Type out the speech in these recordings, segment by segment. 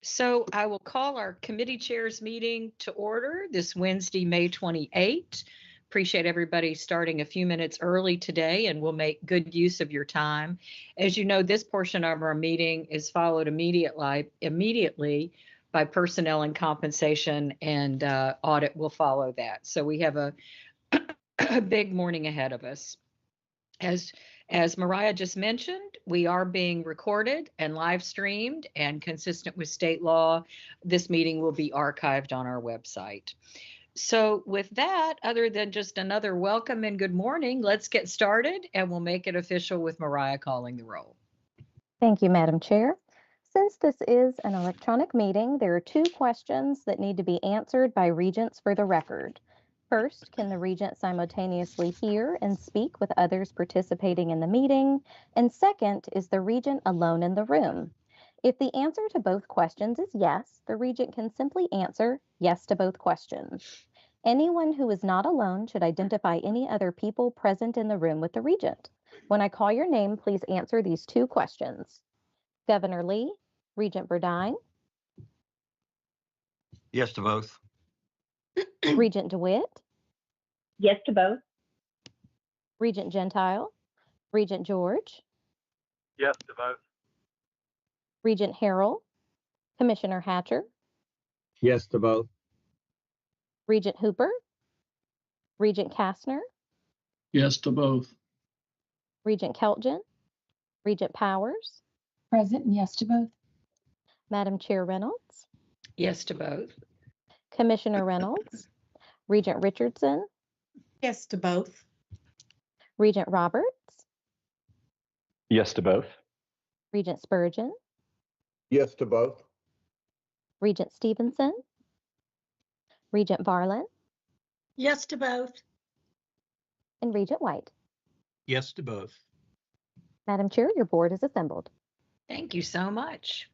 So I will call our committee chairs meeting to order this Wednesday, May 28th. Appreciate everybody starting a few minutes early today, and we'll make good use of your time. As you know, this portion of our meeting is followed immediately by personnel and compensation, and audit will follow that. So we have a big morning ahead of us. As Mariah just mentioned, we are being recorded and live streamed, and consistent with state law, this meeting will be archived on our website. So with that, other than just another welcome and good morning, let's get started, and we'll make it official with Mariah calling the roll. Thank you, Madam Chair. Since this is an electronic meeting, there are 2 questions that need to be answered by regents for the record. First, can the regent simultaneously hear and speak with others participating in the meeting? And second, is the regent alone in the room? If the answer to both questions is yes, the regent can simply answer yes to both questions. Anyone who is not alone should identify any other people present in the room with the regent. When I call your name, please answer these 2 questions. Governor Lee, Regent Burdine, Yes to both. Regent DeWitt, Yes to both. Regent Gentile, Regent George, Yes to both. Regent Harrell, Commissioner Hatcher, Yes to both. Regent Hooper, Regent Kastner, Yes to both. Regent Keltgen, Regent Powers, Present and yes to both. Madam Chair Reynolds, Yes to both. Commissioner Reynolds, Regent Richardson, Yes to both. Regent Roberts, Yes to both. Regent Spurgeon, Yes to both. Regent Stevenson, Regent Varlin, Yes to both. and Regent White. Yes to both. Madam Chair, your board is assembled. Thank you so much.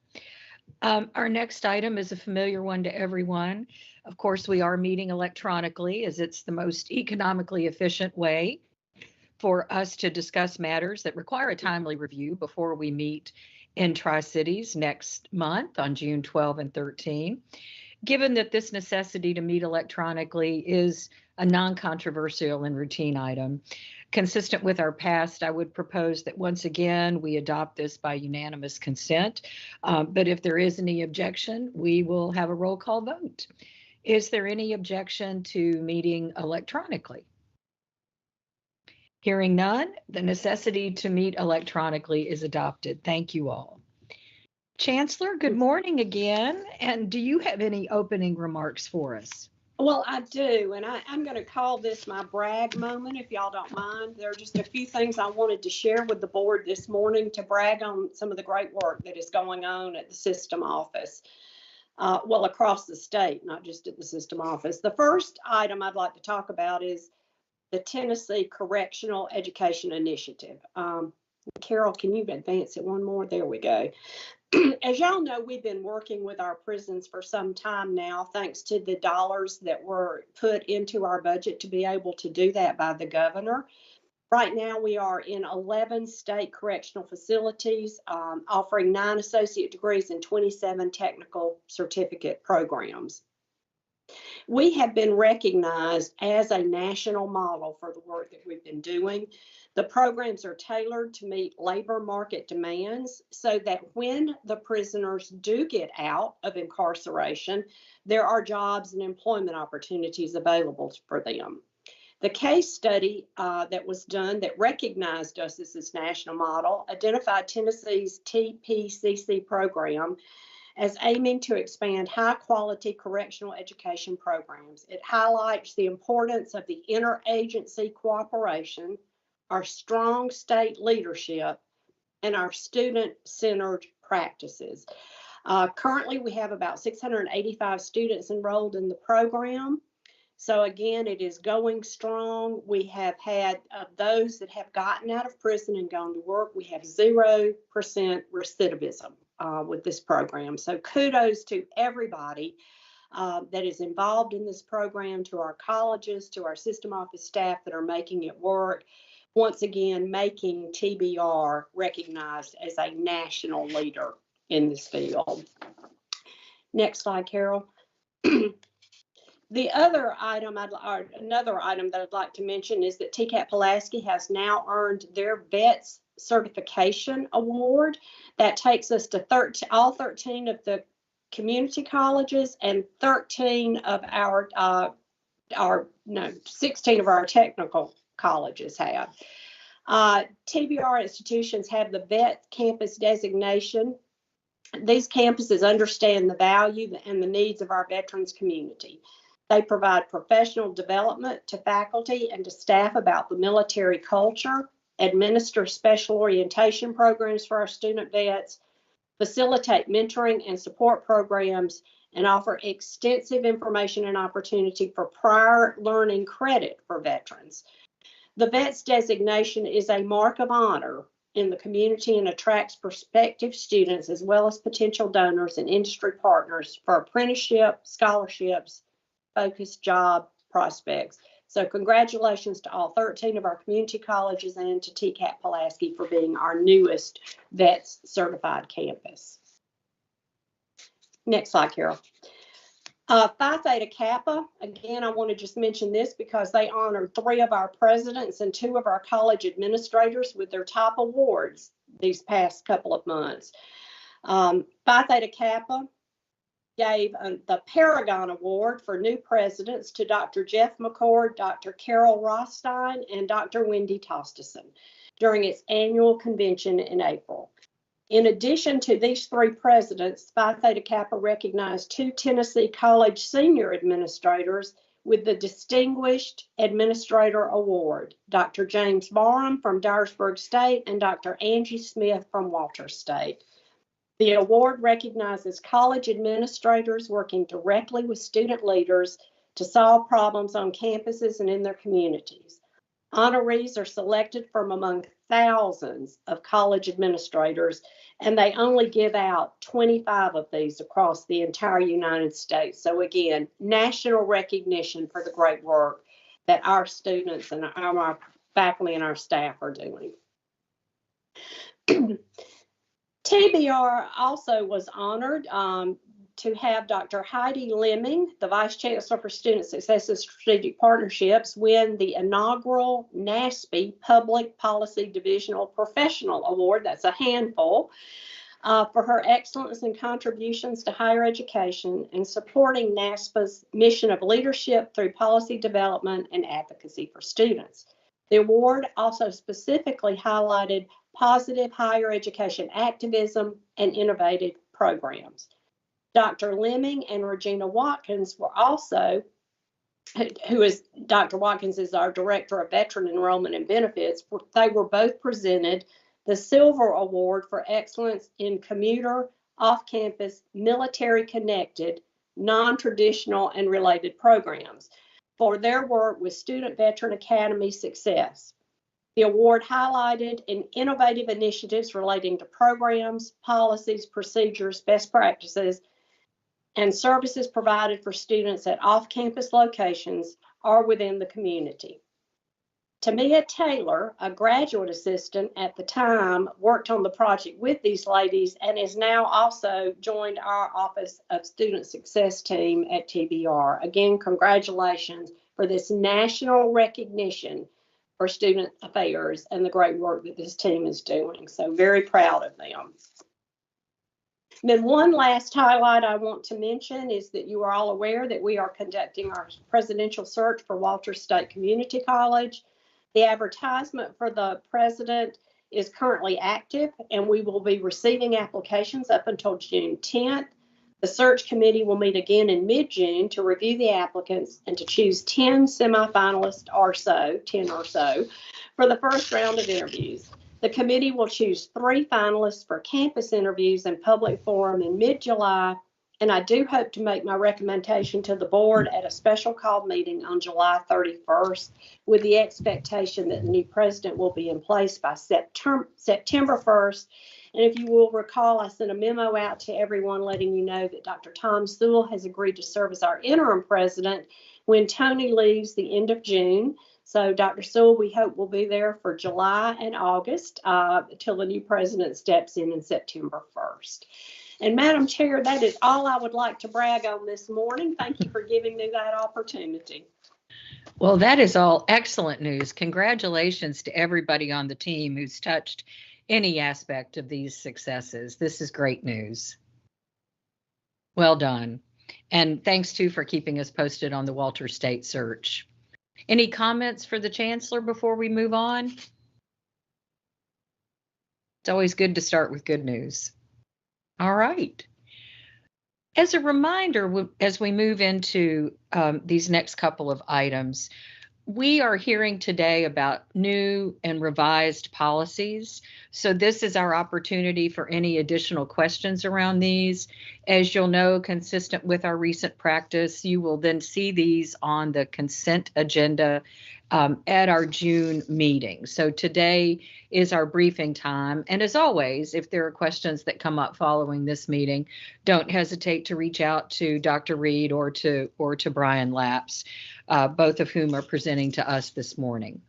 Our next item is a familiar one to everyone. Of course, we are meeting electronically as it's the most economically efficient way for us to discuss matters that require a timely review before we meet in Tri-Cities next month on June 12 and 13. Given that this necessity to meet electronically is a non-controversial and routine item, consistent with our past, I would propose that once again we adopt this by unanimous consent. But if there is any objection, we will have a roll call vote. Is there any objection to meeting electronically? Hearing none, the necessity to meet electronically is adopted. Thank you all. Chancellor, good morning again. And do you have any opening remarks for us? Well, I do, and I'm going to call this my brag moment, if y'all don't mind. There are just a few things I wanted to share with the board this morning to brag on some of the great work that is going on at the system office. Well, across the state, not just at the system office. The first item I'd like to talk about is the Tennessee Correctional Education Initiative. Carol, can you advance it one more? There we go. As y'all know, we've been working with our prisons for some time now, thanks to the dollars that were put into our budget to be able to do that by the governor. Right now, we are in 11 state correctional facilities, offering 9 associate degrees and 27 technical certificate programs. We have been recognized as a national model for the work that we've been doing. The programs are tailored to meet labor market demands so that when the prisoners do get out of incarceration, there are jobs and employment opportunities available for them. The case study that was done that recognized us as this national model identified Tennessee's TPCC program as aiming to expand high-quality correctional education programs. It highlights the importance of the interagency cooperation, our strong state leadership, and our student-centered practices. Currently, we have about 685 students enrolled in the program. So again, it is going strong. We have had those that have gotten out of prison and gone to work. We have 0% recidivism with this program. So kudos to everybody that is involved in this program, to our colleges, to our system office staff that are making it work. Once again, making TBR recognized as a national leader in this field. Next slide, Carol. The other item, another item that I'd like to mention is that TCAP Pulaski has now earned their VETS Certification Award. That takes us to all 13 of the community colleges and 13 of our 16 of our technical colleges have. TBR institutions have the VET campus designation. These campuses understand the value and the needs of our veterans community. They provide professional development to faculty and to staff about the military culture, administer special orientation programs for our student vets, facilitate mentoring and support programs, and offer extensive information and opportunity for prior learning credit for veterans. The VETS designation is a mark of honor in the community and attracts prospective students as well as potential donors and industry partners for apprenticeship, scholarships, focused job prospects. So congratulations to all 13 of our community colleges and to TCAP Pulaski for being our newest VETS certified campus. Next slide, Carol. Phi Theta Kappa, again, I want to just mention this because they honored 3 of our presidents and 2 of our college administrators with their top awards these past couple of months. Phi Theta Kappa gave the Paragon Award for new presidents to Dr. Jeff McCord, Dr. Carol Rothstein, and Dr. Wendy Tosteson during its annual convention in April. In addition to these 3 presidents, Phi Theta Kappa recognized 2 Tennessee College senior administrators with the Distinguished Administrator Award, Dr. James Barham from Dyersburg State and Dr. Angie Smith from Walters State. The award recognizes college administrators working directly with student leaders to solve problems on campuses and in their communities. Honorees are selected from among thousands of college administrators, and they only give out 25 of these across the entire United States. So again, national recognition for the great work that our students and our faculty and our staff are doing. TBR also was honored to have Dr. Heidi Lemming, the Vice Chancellor for Student Success and Strategic Partnerships, win the inaugural NASPE Public Policy Divisional Professional Award. That's a handful. For her excellence and contributions to higher education and supporting NASPA's mission of leadership through policy development and advocacy for students. The award also specifically highlighted positive higher education activism and innovative programs. Dr. Lemming and Regina Watkins were also, Dr. Watkins is our Director of Veteran Enrollment and Benefits. They were both presented the Silver Award for Excellence in Commuter, Off-Campus, Military-Connected, Non-Traditional, and Related Programs for their work with Student Veteran Academy success. The award highlighted innovative initiatives relating to programs, policies, procedures, best practices, and services provided for students at off-campus locations or within the community. Tamia Taylor, a graduate assistant at the time, worked on the project with these ladies and is now also joined our Office of Student Success team at TBR. Again, congratulations for this national recognition for student affairs and the great work that this team is doing. So very proud of them. And then one last highlight I want to mention is that you are all aware that we are conducting our presidential search for Walters State Community College. The advertisement for the president is currently active, and we will be receiving applications up until June 10th. The search committee will meet again in mid-June to review the applicants and to choose 10 semifinalists or so, 10 or so, for the first round of interviews. The committee will choose 3 finalists for campus interviews and public forum in mid-July, and I do hope to make my recommendation to the board at a special call meeting on July 31st with the expectation that the new president will be in place by September 1st. And if you will recall, I sent a memo out to everyone letting you know that Dr. Tom Sewell has agreed to serve as our interim president when Tony leaves the end of June. So Dr. Sewell, we hope will be there for July and August until the new president steps in September 1st. And Madam Chair, that is all I would like to brag on this morning. Thank you for giving me that opportunity. Well, that is all excellent news. Congratulations to everybody on the team who's touched any aspect of these successes. This is great news. Well done. And thanks too for keeping us posted on the Walter State search. Any comments for the Chancellor before we move on? It's always good to start with good news. All right. As a reminder, as we move into these next couple of items, we are hearing today about new and revised policies. So this is our opportunity for any additional questions around these. As you'll know, consistent with our recent practice, you will then see these on the consent agenda at our June meeting. So today is our briefing time. And as always, if there are questions that come up following this meeting, don't hesitate to reach out to Dr. Reed or to Brian Lapps, both of whom are presenting to us this morning.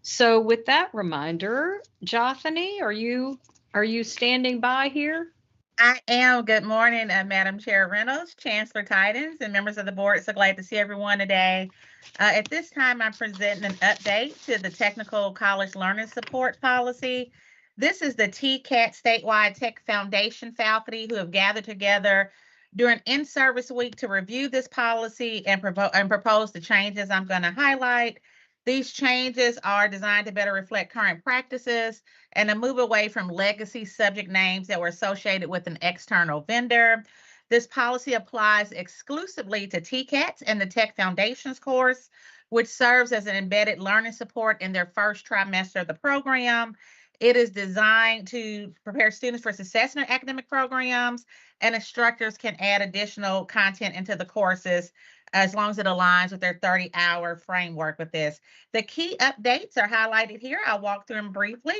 So with that reminder, Jothany, are you standing by here? I am. Good morning, Madam Chair Reynolds, Chancellor Titans, and members of the board. So glad to see everyone today. At this time, I'm presenting an update to the Technical College Learning Support Policy. This is the TCAT Statewide Tech Foundation faculty who have gathered together during in-service week to review this policy and propose the changes I'm going to highlight. These changes are designed to better reflect current practices and a move away from legacy subject names that were associated with an external vendor. This policy applies exclusively to TCATs and the Tech Foundations course, which serves as an embedded learning support in their first trimester of the program. It is designed to prepare students for success in their academic programs, and instructors can add additional content into the courses as long as it aligns with their 30-hour framework with this. The key updates are highlighted here. I'll walk through them briefly.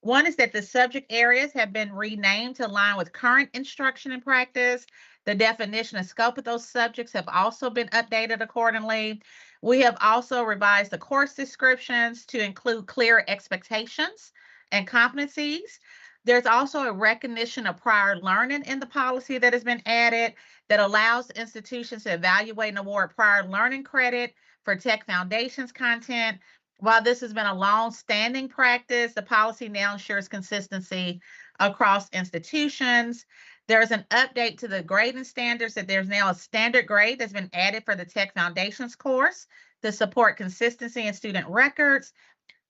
One is that the subject areas have been renamed to align with current instruction and practice. The definition and scope of those subjects have also been updated accordingly. We have also revised the course descriptions to include clear expectations and competencies. There's also a recognition of prior learning in the policy that has been added that allows institutions to evaluate and award prior learning credit for Tech Foundations content. While this has been a long-standing practice, the policy now ensures consistency across institutions. There's an update to the grading standards that there's now a standard grade that's been added for the Tech Foundations course to support consistency in student records.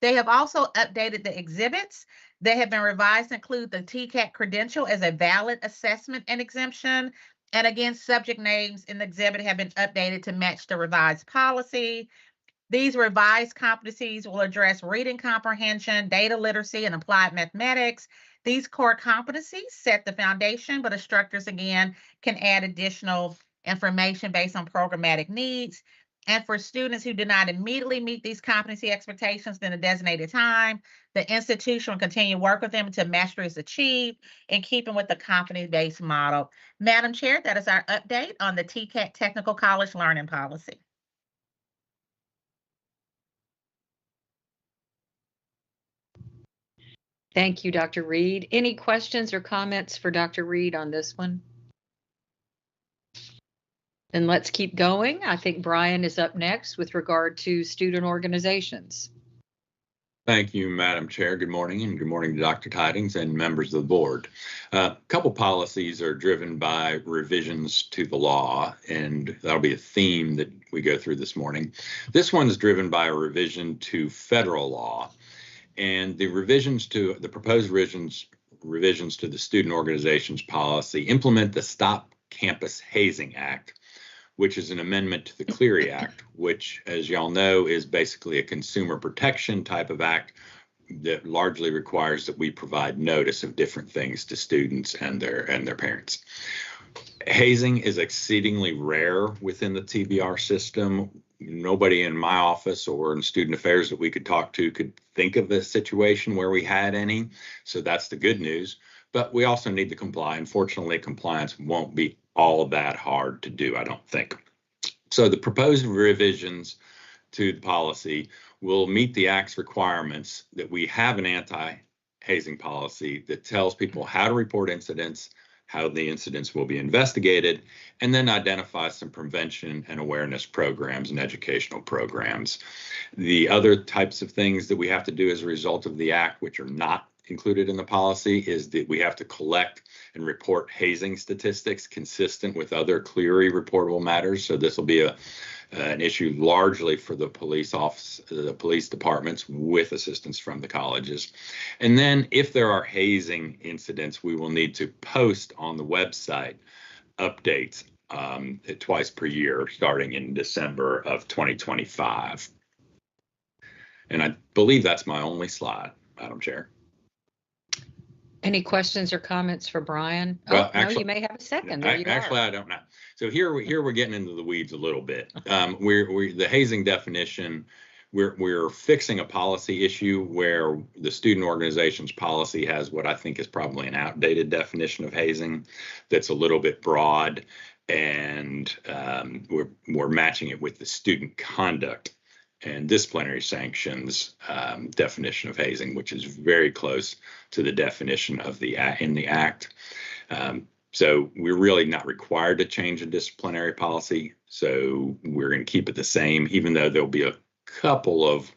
They have also updated the exhibits. They have been revised to include the TCAT credential as a valid assessment and exemption. And again, subject names in the exhibit have been updated to match the revised policy. These revised competencies will address reading comprehension, data literacy, and applied mathematics. These core competencies set the foundation, but instructors, again, can add additional information based on programmatic needs. And for students who do not immediately meet these competency expectations in a designated time, the institution will continue to work with them until mastery is achieved in keeping with the competency-based model. Madam Chair, that is our update on the TCAT Technical College Learning Policy. Thank you, Dr. Reed. Any questions or comments for Dr. Reed on this one? Then let's keep going. I think Brian is up next with regard to student organizations. Thank you, Madam Chair. Good morning, and good morning to Dr. Tidings and members of the board. A couple policies are driven by revisions to the law, and that'll be a theme that we go through this morning. This one is driven by a revision to federal law, and the proposed revisions to the student organizations policy implement the Stop Campus Hazing Act, which is an amendment to the Clery Act, which, as y'all know, is basically a consumer protection type of act that largely requires that we provide notice of different things to students and their parents. Hazing is exceedingly rare within the TBR system. Nobody in my office or in student affairs that we could talk to could think of a situation where we had any. So that's the good news. But we also need to comply. Unfortunately, compliance won't be all that hard to do, I don't think. So the proposed revisions to the policy will meet the Act's requirements that we have an anti-hazing policy that tells people how to report incidents, how the incidents will be investigated, and then identify some prevention and awareness programs and educational programs. The other types of things that we have to do as a result of the act, which are not included in the policy, is that we have to collect and report hazing statistics consistent with other Clery reportable matters. So this will be an issue largely for the police departments with assistance from the colleges. And then if there are hazing incidents, we will need to post on the website updates twice per year starting in December of 2025. And I believe that's my only slide, Madam Chair. Any questions or comments for Brian? Well, oh, no, actually, you may have a second. There you actually, are. I don't know. So here we're getting into the weeds a little bit. We're the hazing definition. We're fixing a policy issue where the student organization's policy has what I think is probably an outdated definition of hazing that's a little bit broad, and we're matching it with the student conduct and disciplinary sanctions definition of hazing, which is very close to the definition of in the act. So we're really not required to change a disciplinary policy. So we're going to keep it the same, even though there'll be a couple of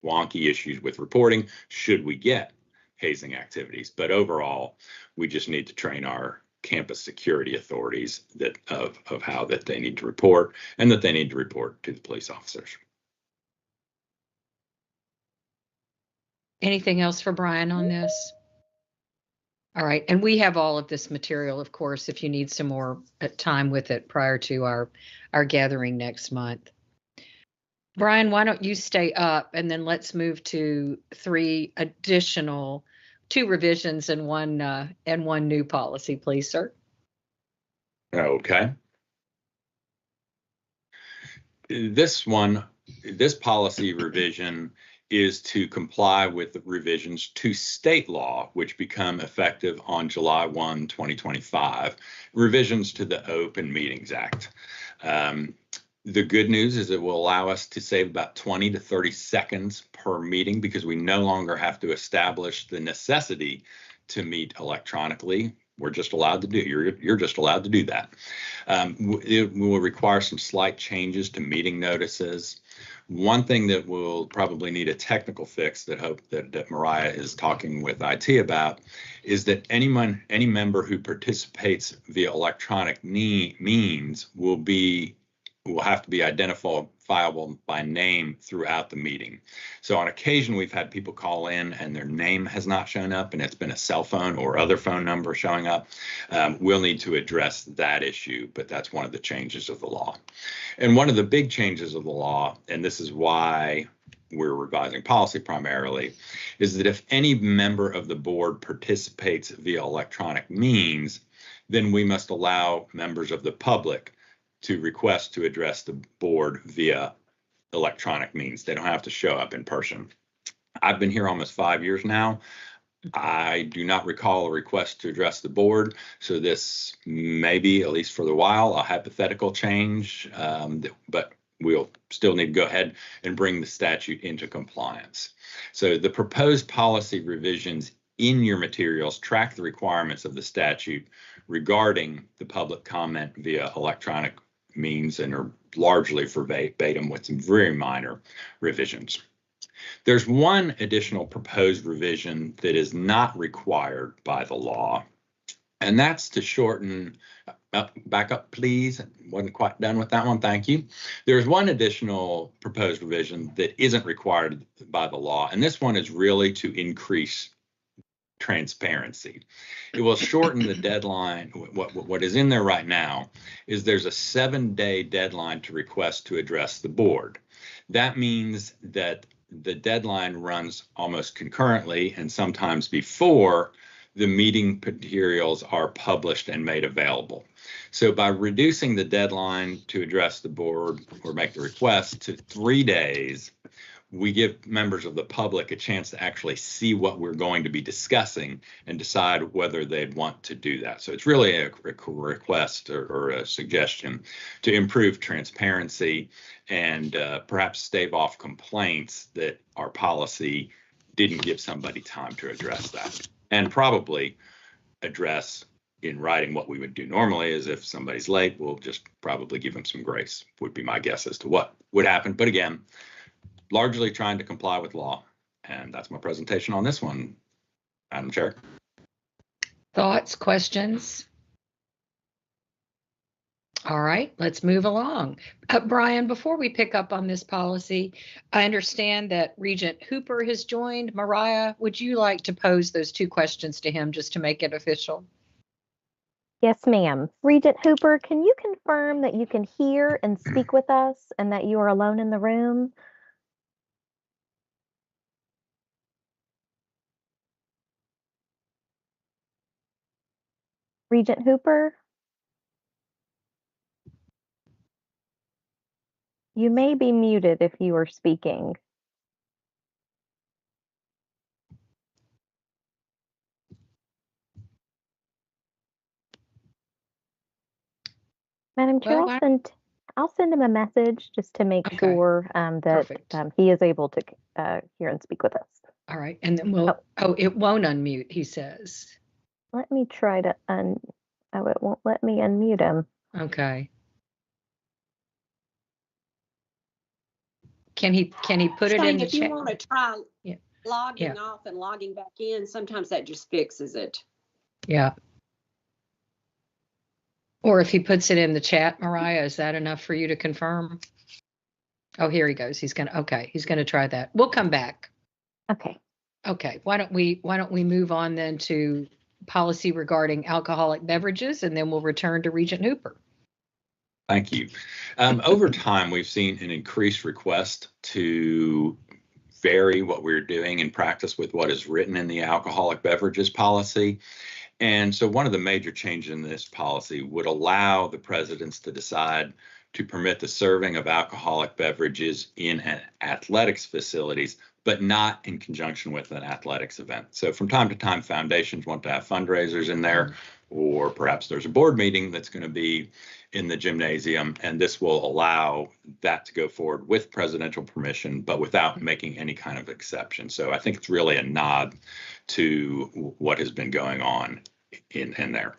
wonky issues with reporting should we get hazing activities. But overall, we just need to train our campus security authorities of how that they need to report and that they need to report to the police officers. Anything else for Brian on this? All right, and we have all of this material, of course, if you need some more time with it prior to our gathering next month. Brian, why don't you stay up, and then let's move to two revisions and one new policy, please, sir. Okay. This policy revision is to comply with the revisions to state law, which become effective on July 1, 2025, revisions to the Open Meetings Act. The good news is it will allow us to save about 20 to 30 seconds per meeting because we no longer have to establish the necessity to meet electronically. We're just allowed to do, you're just allowed to do that. It will require some slight changes to meeting notices. One thing that will probably need a technical fix that Mariah is talking with IT about is that any member who participates via electronic means will have to be identifiable by name throughout the meeting. So on occasion, we've had people call in and their name has not shown up and it's been a cell phone or other phone number showing up. We'll need to address that issue, but that's one of the changes of the law. And one of the big changes of the law, and this is why we're revising policy primarily, is that if any member of the board participates via electronic means, then we must allow members of the public to request to address the board via electronic means. They don't have to show up in person. I've been here almost 5 years now. I do not recall a request to address the board. So this may be, at least for the while, a hypothetical change, but we'll still need to go ahead and bring the statute into compliance. So the proposed policy revisions in your materials track the requirements of the statute regarding the public comment via electronic means and are largely verbatim with some very minor revisions. There's one additional proposed revision that is not required by the law, and that's to shorten, back up please, wasn't quite done with that one, thank you. There's one additional proposed revision that isn't required by the law, and this one is really to increase transparency. It will shorten the deadline. What is in there right now is there's a 7-day deadline to request to address the board. That means that the deadline runs almost concurrently and sometimes before the meeting materials are published and made available. So by reducing the deadline to address the board or make the request to 3 days, we give members of the public a chance to actually see what we're going to be discussing and decide whether they'd want to do that. So it's really a request or a suggestion to improve transparency and perhaps stave off complaints that our policy didn't give somebody time to address that, and probably address in writing, what we would do normally is if somebody's late, we'll just probably give them some grace, would be my guess as to what would happen. But again, largely trying to comply with law. And that's my presentation on this one, Madam Chair. Thoughts, questions? All right, let's move along. Brian, before we pick up on this policy, I understand that Regent Hooper has joined. Mariah, would you like to pose those two questions to him just to make it official? Yes, ma'am. Regent Hooper, can you confirm that you can hear and speak with us and that you are alone in the room? Regent Hooper? You may be muted if you are speaking. Madam Chair, Well, I'll send him a message just to make Okay. sure that Perfect. he is able to hear and speak with us. All right, and then it won't unmute, he says. Let me try to it won't let me unmute him. Okay. Can he put it in Shane, the if you chat? want to try Yeah. logging off and logging back in, sometimes that just fixes it. Yeah. Or if he puts it in the chat, Mariah, is that enough for you to confirm? Oh, here he goes. He's gonna try that. We'll come back. Okay. Okay, why don't we move on then to policy regarding alcoholic beverages, and then we'll return to Regent Hooper. Thank you. Over time, we've seen an increased request to vary what we're doing in practice with what is written in the alcoholic beverages policy. And so one of the major changes in this policy would allow the presidents to decide to permit the serving of alcoholic beverages in athletics facilities, but not in conjunction with an athletics event. So from time to time, foundations want to have fundraisers in there, or perhaps there's a board meeting that's going to be in the gymnasium, and this will allow that to go forward with presidential permission, but without making any kind of exception. So I think it's really a nod to what has been going on in there.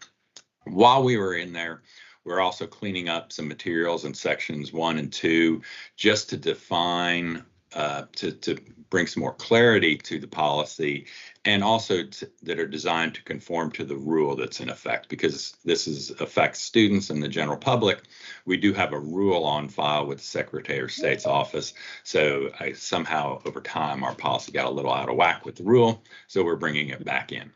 While we were in there, we're also cleaning up some materials in sections 1 and 2 just to define, to bring some more clarity to the policy, and also that are designed to conform to the rule that's in effect, because this affects students and the general public. We do have a rule on file with the Secretary of State's office. So somehow over time, our policy got a little out of whack with the rule. So we're bringing it back in.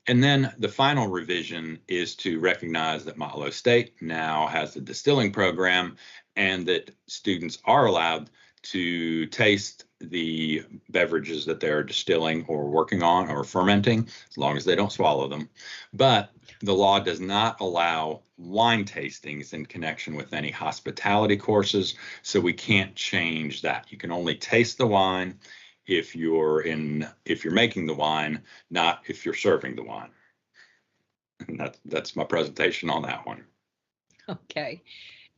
And then the final revision is to recognize that Mahalo State now has a distilling program, and that students are allowed to taste the beverages that they're distilling or working on or fermenting, as long as they don't swallow them. But the law does not allow wine tastings in connection with any hospitality courses, so we can't change that. You can only taste the wine if you're making the wine, not if you're serving the wine. And that's my presentation on that one. Okay.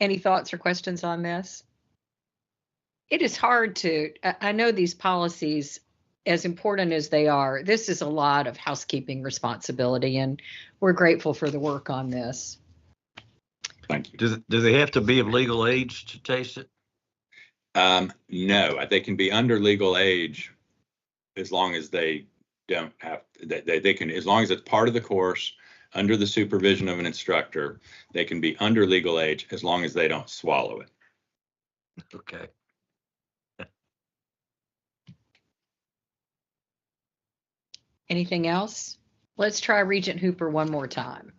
Any thoughts or questions on this? It is hard I know these policies, as important as they are, this is a lot of housekeeping responsibility, and we're grateful for the work on this. Thank you. Do they have to be of legal age to taste it? No, they can be under legal age as long as they don't have, they can, as long as it's part of the course, under the supervision of an instructor, they can be under legal age as long as they don't swallow it. Okay. Anything else? Let's try Regent Hooper one more time.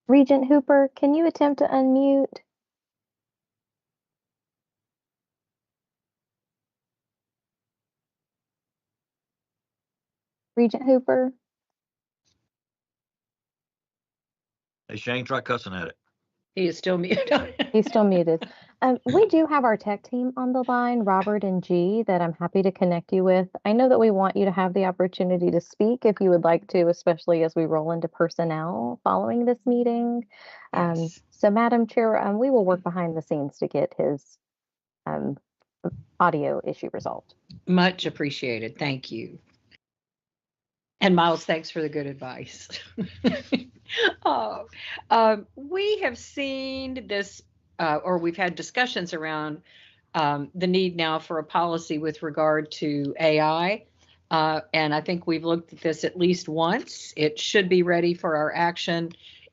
Regent Hooper, can you attempt to unmute? Regent Hooper? Hey, Shane, try cussing at it. He is still muted. He's still muted. We do have our tech team on the line, Robert and G, that I'm happy to connect you with. I know that we want you to have the opportunity to speak if you would like to, especially as we roll into personnel following this meeting. Yes. So Madam Chair, we will work behind the scenes to get his audio issue resolved. Much appreciated. Thank you. And Miles, thanks for the good advice. Oh, we have seen this, or we've had discussions around the need now for a policy with regard to AI. And I think we've looked at this at least once. It should be ready for our action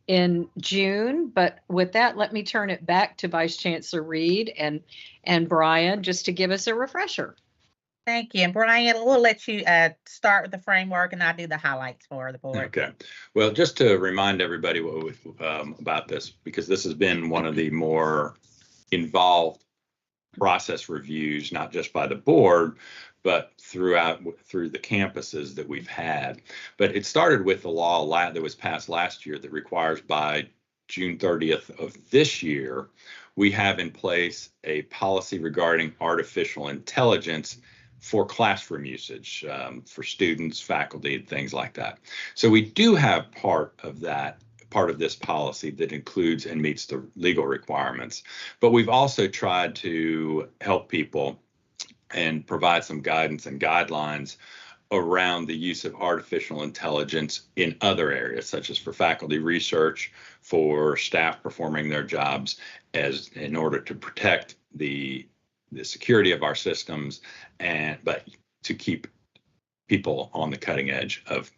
in June. But with that, let me turn it back to Vice Chancellor Reed and Brian just to give us a refresher. Thank you. And Brian, we'll let you start with the framework and I'll do the highlights for the board. Okay. Well, just to remind everybody about this, because this has been one of the more involved process reviews, not just by the board, but through the campuses that we've had. But it started with the law that was passed last year that requires by June 30th of this year, we have in place a policy regarding artificial intelligence for classroom usage, for students, faculty, and things like that. So we do have part of this policy that includes and meets the legal requirements. But we've also tried to help people and provide some guidance and guidelines around the use of artificial intelligence in other areas, such as for faculty research, for staff performing their jobs, as in order to protect the security of our systems, but to keep people on the cutting edge of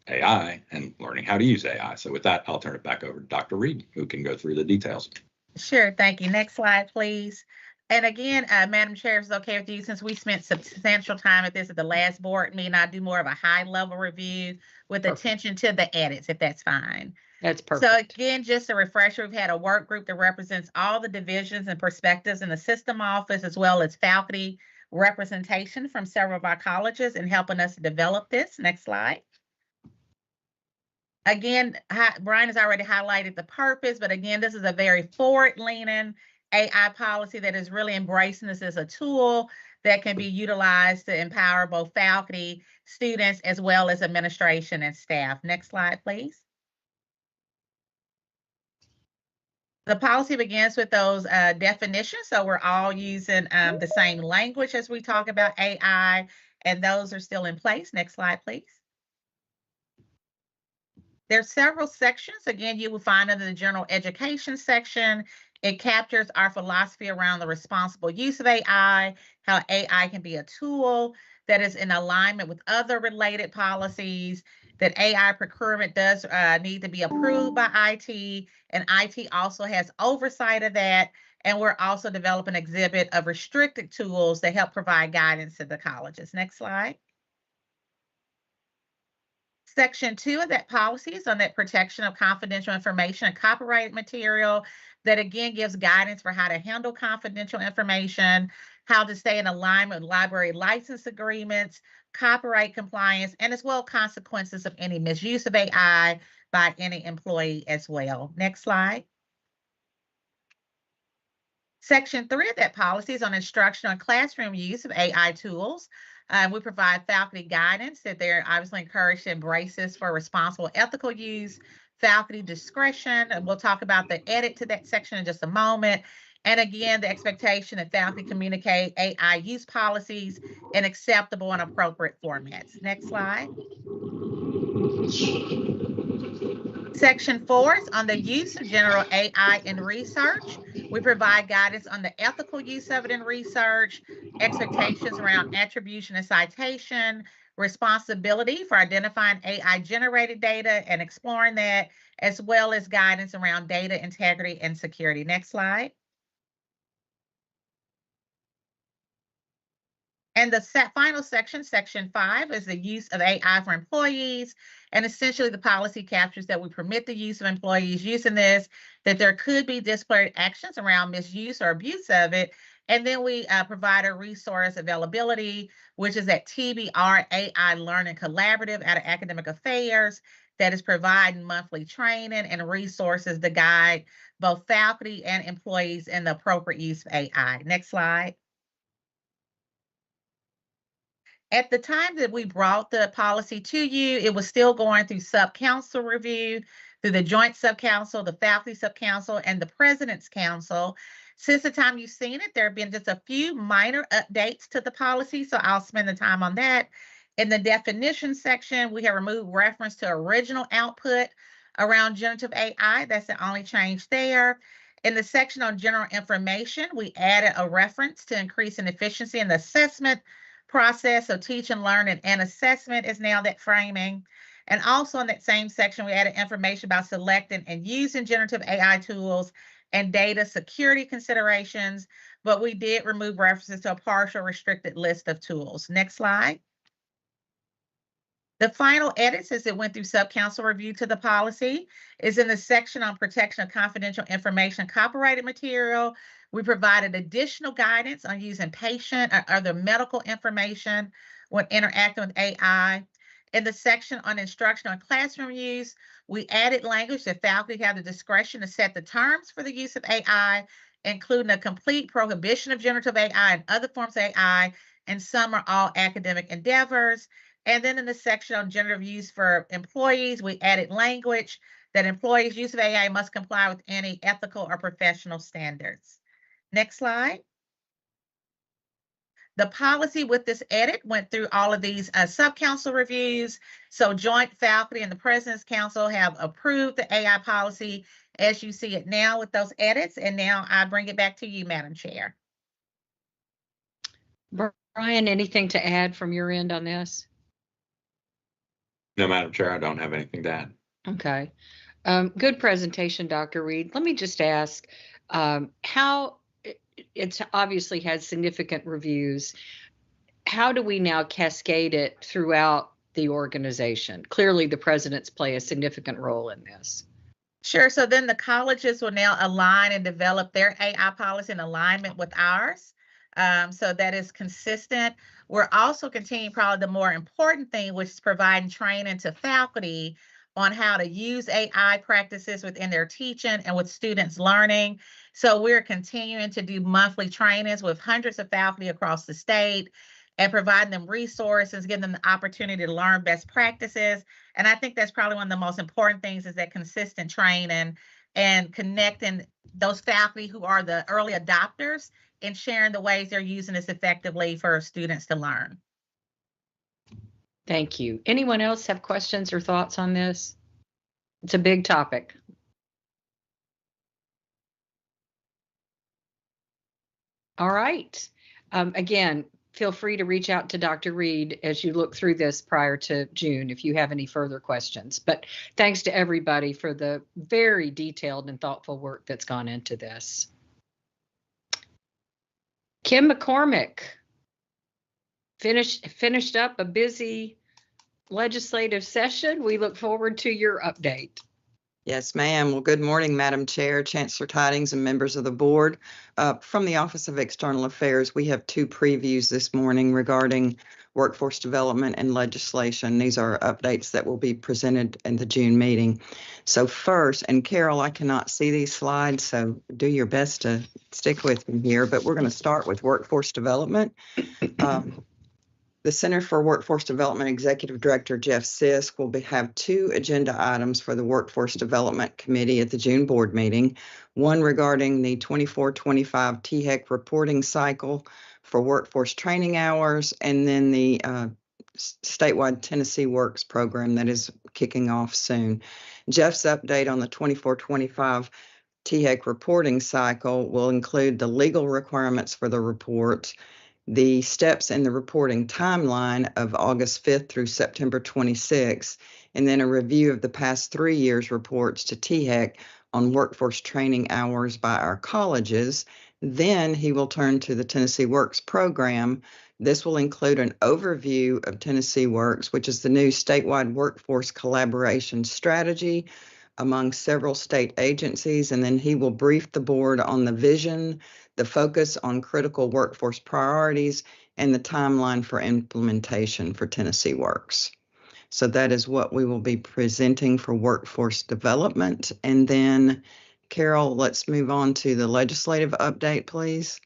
AI and learning how to use AI. So with that, I'll turn it back over to Dr. Reed, who can go through the details. Sure, thank you. Next slide, please. And again, Madam Chair, if it's okay with you, since we spent substantial time at this at the last board meeting, I'll do more of a high-level review with attention to the edits, if that's fine. That's perfect. So again, just a refresher, we've had a work group that represents all the divisions and perspectives in the system office, as well as faculty representation from several of our colleges in helping us develop this. Next slide. Again, Brian has already highlighted the purpose, but again, this is a very forward-leaning AI policy that is really embracing this as a tool that can be utilized to empower both faculty, students, as well as administration and staff. Next slide, please. The policy begins with those definitions, so we're all using the same language as we talk about AI, and those are still in place. Next slide, please. There's several sections. Again, you will find under the general education section, it captures our philosophy around the responsible use of AI, how AI can be a tool that is in alignment with other related policies, that AI procurement does need to be approved by IT, and IT also has oversight of that. And we're also developing an exhibit of restricted tools that help provide guidance to the colleges. Next slide. Section 2 of that policy is on that protection of confidential information and copyrighted material that again gives guidance for how to handle confidential information, how to stay in alignment with library license agreements, copyright compliance, and as well consequences of any misuse of AI by any employee as well. Next slide. Section 3 of that policy is on instructional and classroom use of AI tools. We provide faculty guidance that they're obviously encouraged to embrace this for responsible ethical use, faculty discretion, and we'll talk about the edit to that section in just a moment. And again, the expectation that faculty communicate AI use policies in acceptable and appropriate formats. Next slide. Section 4 is on the use of general AI in research. We provide guidance on the ethical use of it in research, expectations around attribution and citation, responsibility for identifying AI-generated data and exploring that, as well as guidance around data integrity and security. Next slide. And the final section, section 5, is the use of AI for employees. And essentially the policy captures that we permit the use of employees using this, that there could be disciplinary actions around misuse or abuse of it. And then we provide a resource availability, which is at TBR AI Learning Collaborative out of Academic Affairs, that is providing monthly training and resources to guide both faculty and employees in the appropriate use of AI. Next slide. At the time that we brought the policy to you, it was still going through sub-council review, through the joint sub-council, the faculty sub-council, and the president's council. Since the time you've seen it, there have been just a few minor updates to the policy, so I'll spend the time on that. In the definition section, we have removed reference to original output around generative AI. That's the only change there. In the section on general information, we added a reference to increasing efficiency in the assessment process. So teach and learn and assessment is now that framing. And also in that same section, we added information about selecting and using generative AI tools and data security considerations, but we did remove references to a partial restricted list of tools. Next slide. The final edits as it went through sub-council review to the policy is in the section on protection of confidential information, copyrighted material. We provided additional guidance on using patient or other medical information when interacting with AI. In the section on instructional and classroom use, we added language that faculty have the discretion to set the terms for the use of AI, including a complete prohibition of generative AI and other forms of AI, and some or all academic endeavors. And then in the section on generative use for employees, we added language that employees' use of AI must comply with any ethical or professional standards. Next slide. The policy with this edit went through all of these sub-council reviews. So joint faculty and the President's Council have approved the AI policy as you see it now with those edits. And now I bring it back to you, Madam Chair. Brian, anything to add from your end on this? No, Madam Chair, I don't have anything to add. Okay. Good presentation, Dr. Reed. Let me just ask, how it's obviously had significant reviews. How do we now cascade it throughout the organization? Clearly, the presidents play a significant role in this. Sure. So then the colleges will now align and develop their AI policy in alignment with ours. So that is consistent. We're also continuing probably the more important thing, which is providing training to faculty on how to use AI practices within their teaching and with students learning. So we're continuing to do monthly trainings with hundreds of faculty across the state and providing them resources, giving them the opportunity to learn best practices. And I think that's probably one of the most important things is that consistent training and connecting those faculty who are the early adopters and sharing the ways they're using this effectively for students to learn. Thank you. Anyone else have questions or thoughts on this? It's a big topic. All right. Again, feel free to reach out to Dr. Reed as you look through this prior to June if you have any further questions. But thanks to everybody for the very detailed and thoughtful work that's gone into this. Kim McCormick finished up a busy legislative session. We look forward to your update. Yes, ma'am. Well, good morning, Madam Chair, Chancellor Tidings, and members of the board. From the Office of External Affairs, we have two previews this morning regarding workforce development and legislation. These are updates that will be presented in the June meeting. So first, and Carol, I cannot see these slides, so do your best to stick with me here, but we're going to start with workforce development. The Center for Workforce Development Executive Director Jeff Sisk will have two agenda items for the Workforce Development Committee at the June board meeting. One regarding the 24-25 THEC reporting cycle for workforce training hours, and then the statewide Tennessee Works program that is kicking off soon. Jeff's update on the 24-25 THEC reporting cycle will include the legal requirements for the report, the steps in the reporting timeline of August 5th through September 26th, and then a review of the past 3 years' reports to THEC on workforce training hours by our colleges. Then he will turn to the Tennessee Works program. This will include an overview of Tennessee Works, which is the new statewide workforce collaboration strategy among several state agencies, and then he will brief the board on the vision, the focus on critical workforce priorities, and the timeline for implementation for Tennessee Works. So that is what we will be presenting for workforce development. And then, Carol, let's move on to the legislative update, please.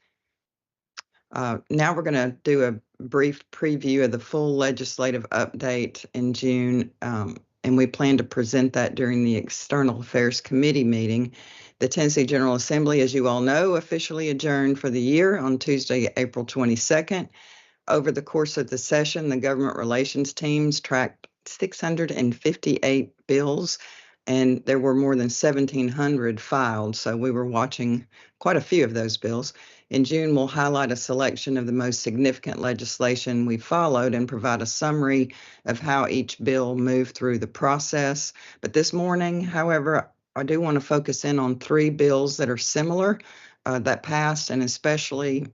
Now we're going to do a brief preview of the full legislative update in June, and we plan to present that during the External Affairs Committee meeting. The Tennessee General Assembly, as you all know, officially adjourned for the year on Tuesday, April 22nd. Over the course of the session, the government relations teams tracked 658 bills, and there were more than 1,700 filed. So we were watching quite a few of those bills. In June, we'll highlight a selection of the most significant legislation we followed and provide a summary of how each bill moved through the process. But this morning, however, I do want to focus in on 3 bills that are similar that passed, and especially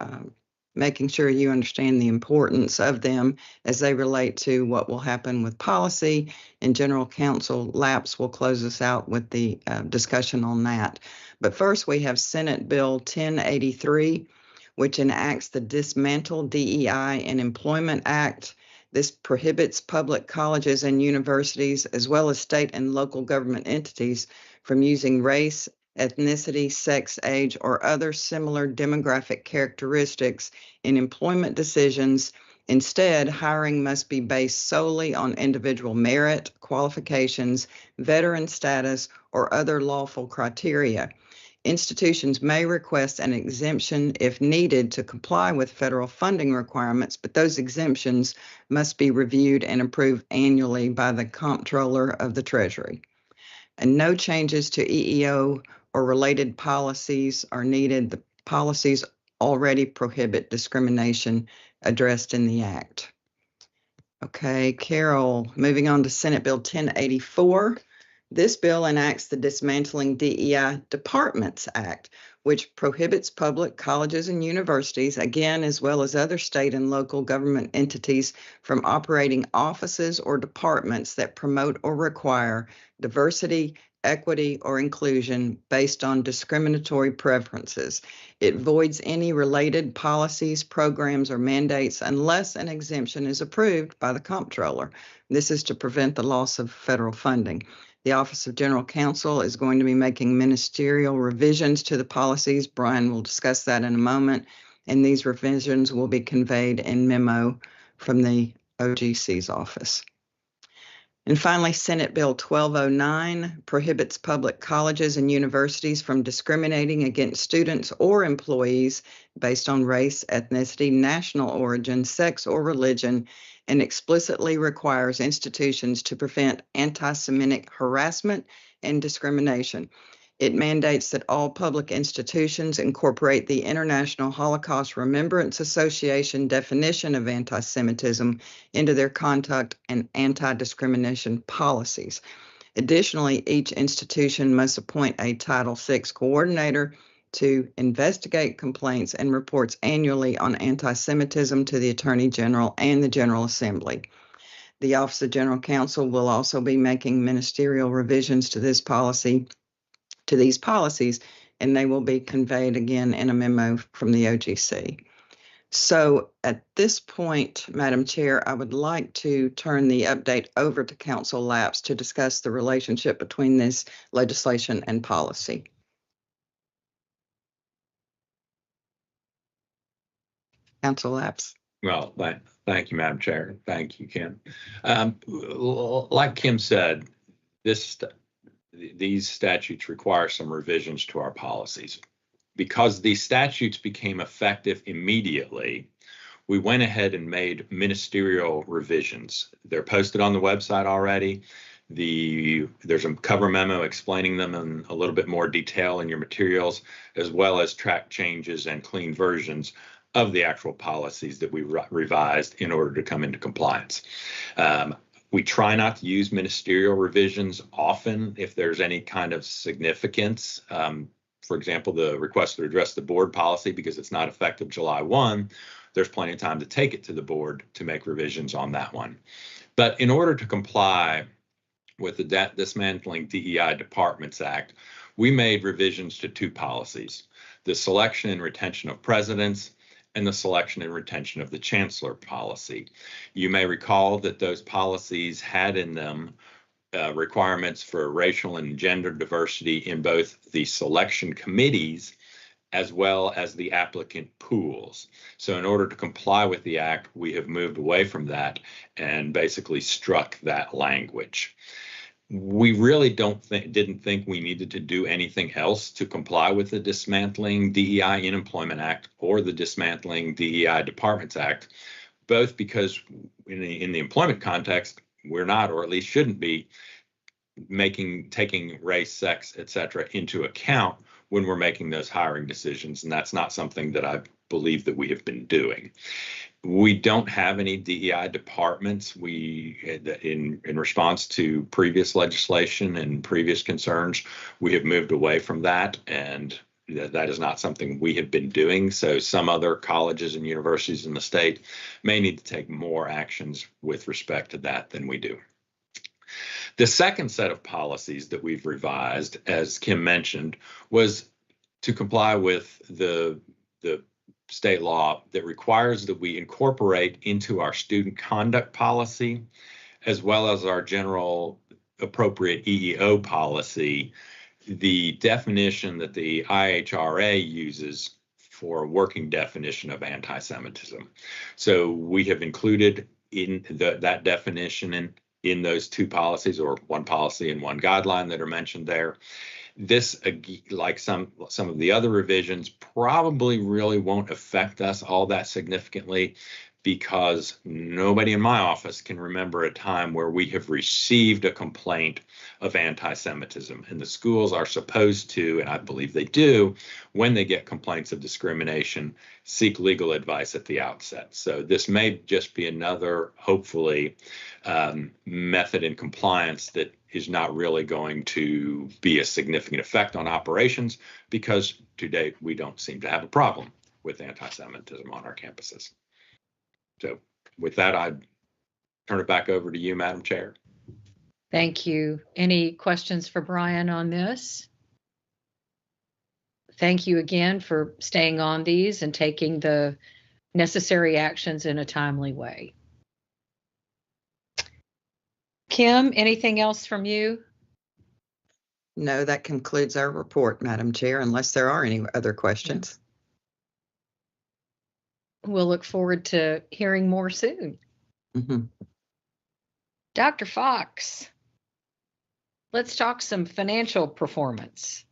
making sure you understand the importance of them as they relate to what will happen with policy. And General Counsel Lapps will close us out with the discussion on that. But first, we have Senate Bill 1083, which enacts the Dismantle DEI and Employment Act. This prohibits public colleges and universities, as well as state and local government entities, from using race, ethnicity, sex, age, or other similar demographic characteristics in employment decisions. Instead, hiring must be based solely on individual merit, qualifications, veteran status, or other lawful criteria. Institutions may request an exemption if needed to comply with federal funding requirements, but those exemptions must be reviewed and approved annually by the Comptroller of the Treasury. And no changes to EEO or related policies are needed. The policies already prohibit discrimination addressed in the Act. Okay, Carol, moving on to Senate Bill 1084. This bill enacts the Dismantling DEI Departments Act, which prohibits public colleges and universities, again, as well as other state and local government entities, from operating offices or departments that promote or require diversity, equity, or inclusion based on discriminatory preferences. It voids any related policies, programs, or mandates unless an exemption is approved by the Comptroller. This is to prevent the loss of federal funding. The Office of General Counsel is going to be making ministerial revisions to the policies. Brian will discuss that in a moment. And these revisions will be conveyed in memo from the OGC's office. And finally, Senate Bill 1209 prohibits public colleges and universities from discriminating against students or employees based on race, ethnicity, national origin, sex, or religion, and explicitly requires institutions to prevent anti-Semitic harassment and discrimination. It mandates that all public institutions incorporate the International Holocaust Remembrance Association definition of anti-Semitism into their conduct and anti-discrimination policies. Additionally, each institution must appoint a Title VI coordinator to investigate complaints and reports annually on anti-Semitism to the Attorney General and the General Assembly. The Office of General Counsel will also be making ministerial revisions to these policies, and they will be conveyed again in a memo from the OGC. So at this point, Madam Chair, I would like to turn the update over to Counsel Lapps to discuss the relationship between this legislation and policy. Counsel Lapps. Well, thank you, Madam Chair. Thank you, Kim. Like Kim said, these statutes require some revisions to our policies. Because these statutes became effective immediately, we went ahead and made ministerial revisions. They're posted on the website already. There's a cover memo explaining them in a little bit more detail in your materials, as well as track changes and clean versions of the actual policies that we revised in order to come into compliance. We try not to use ministerial revisions often if there's any kind of significance. For example, the request to address the board policy, because it's not effective July 1, there's plenty of time to take it to the board to make revisions on that one. But in order to comply with the Dismantling DEI Departments Act, we made revisions to 2 policies: the selection and retention of presidents and the selection and retention of the chancellor policy. You may recall that those policies had in them requirements for racial and gender diversity in both the selection committees as well as the applicant pools. So in order to comply with the act, we have moved away from that and basically struck that language. We really didn't think we needed to do anything else to comply with the Dismantling DEI in Employment Act or the Dismantling DEI Departments Act, both because in the employment context, we're not, or at least shouldn't be, taking race, sex, et cetera, into account when we're making those hiring decisions. And that's not something that I believe that we have been doing. We don't have any DEI departments. In response to previous legislation and previous concerns, we have moved away from that, and that is not something we have been doing. So some other colleges and universities in the state may need to take more actions with respect to that than we do. The second set of policies that we've revised, as Kim mentioned, was to comply with the state law that requires that we incorporate into our student conduct policy, as well as our general appropriate EEO policy, the definition that the IHRA uses for a working definition of anti-Semitism. So we have included in that definition in those two policies, or one policy and one guideline that are mentioned there. This, like some of the other revisions, probably really won't affect us all that significantly, because nobody in my office can remember a time where we have received a complaint of anti-Semitism. And the schools are supposed to, and I believe they do, when they get complaints of discrimination, seek legal advice at the outset. So this may just be another, hopefully, method in compliance that is not really going to be a significant effect on operations, because to date, we don't seem to have a problem with anti-Semitism on our campuses. So with that, I'd turn it back over to you, Madam Chair. Thank you. Any questions for Brian on this? Thank you again for staying on these and taking the necessary actions in a timely way. Kim, anything else from you? No, that concludes our report, Madam Chair, unless there are any other questions. We'll look forward to hearing more soon. Mm-hmm. Dr. Fox, let's talk some financial performance.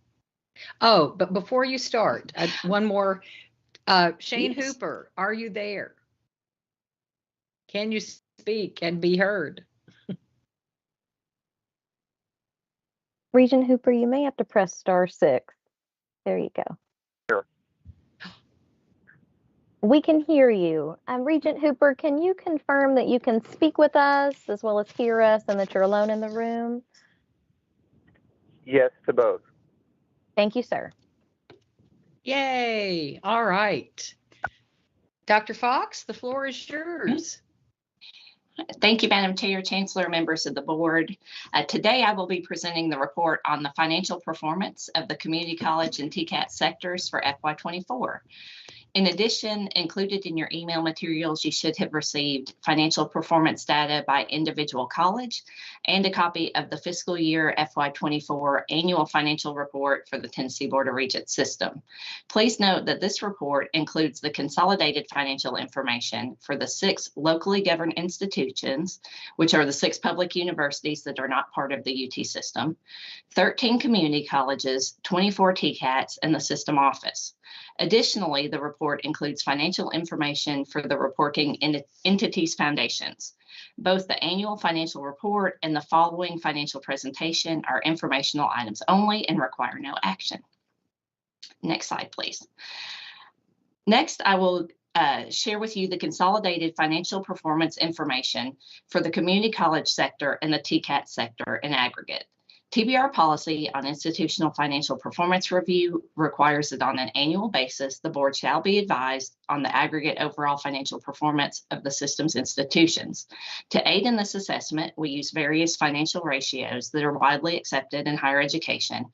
Oh, but before you start, one more. Shane Yes. Hooper, are you there? Can you speak and be heard? Regent Hooper, you may have to press *6. There you go. Sure. We can hear you. Regent Hooper, can you confirm that you can speak with us as well as hear us, and that you're alone in the room? Yes to both. Thank you, sir. Yay. All right. Dr. Fox, the floor is yours. Thank you, Madam Chair, Chancellor, members of the board. Today, I will be presenting the report on the financial performance of the community college and TCAT sectors for FY24. In addition, included in your email materials, you should have received financial performance data by individual college and a copy of the fiscal year FY24 annual financial report for the Tennessee Board of Regents system. Please note that this report includes the consolidated financial information for the 6 locally governed institutions, which are the 6 public universities that are not part of the UT system, 13 community colleges, 24 TCATs, and the system office. Additionally, the report includes financial information for the reporting entities foundations. Both the annual financial report and the following financial presentation are informational items only and require no action. Next slide, please. Next, I will share with you the consolidated financial performance information for the community college sector and the TCAT sector in aggregate. TBR policy on institutional financial performance review requires that on an annual basis, the board shall be advised on the aggregate overall financial performance of the system's institutions. To aid in this assessment, we use various financial ratios that are widely accepted in higher education,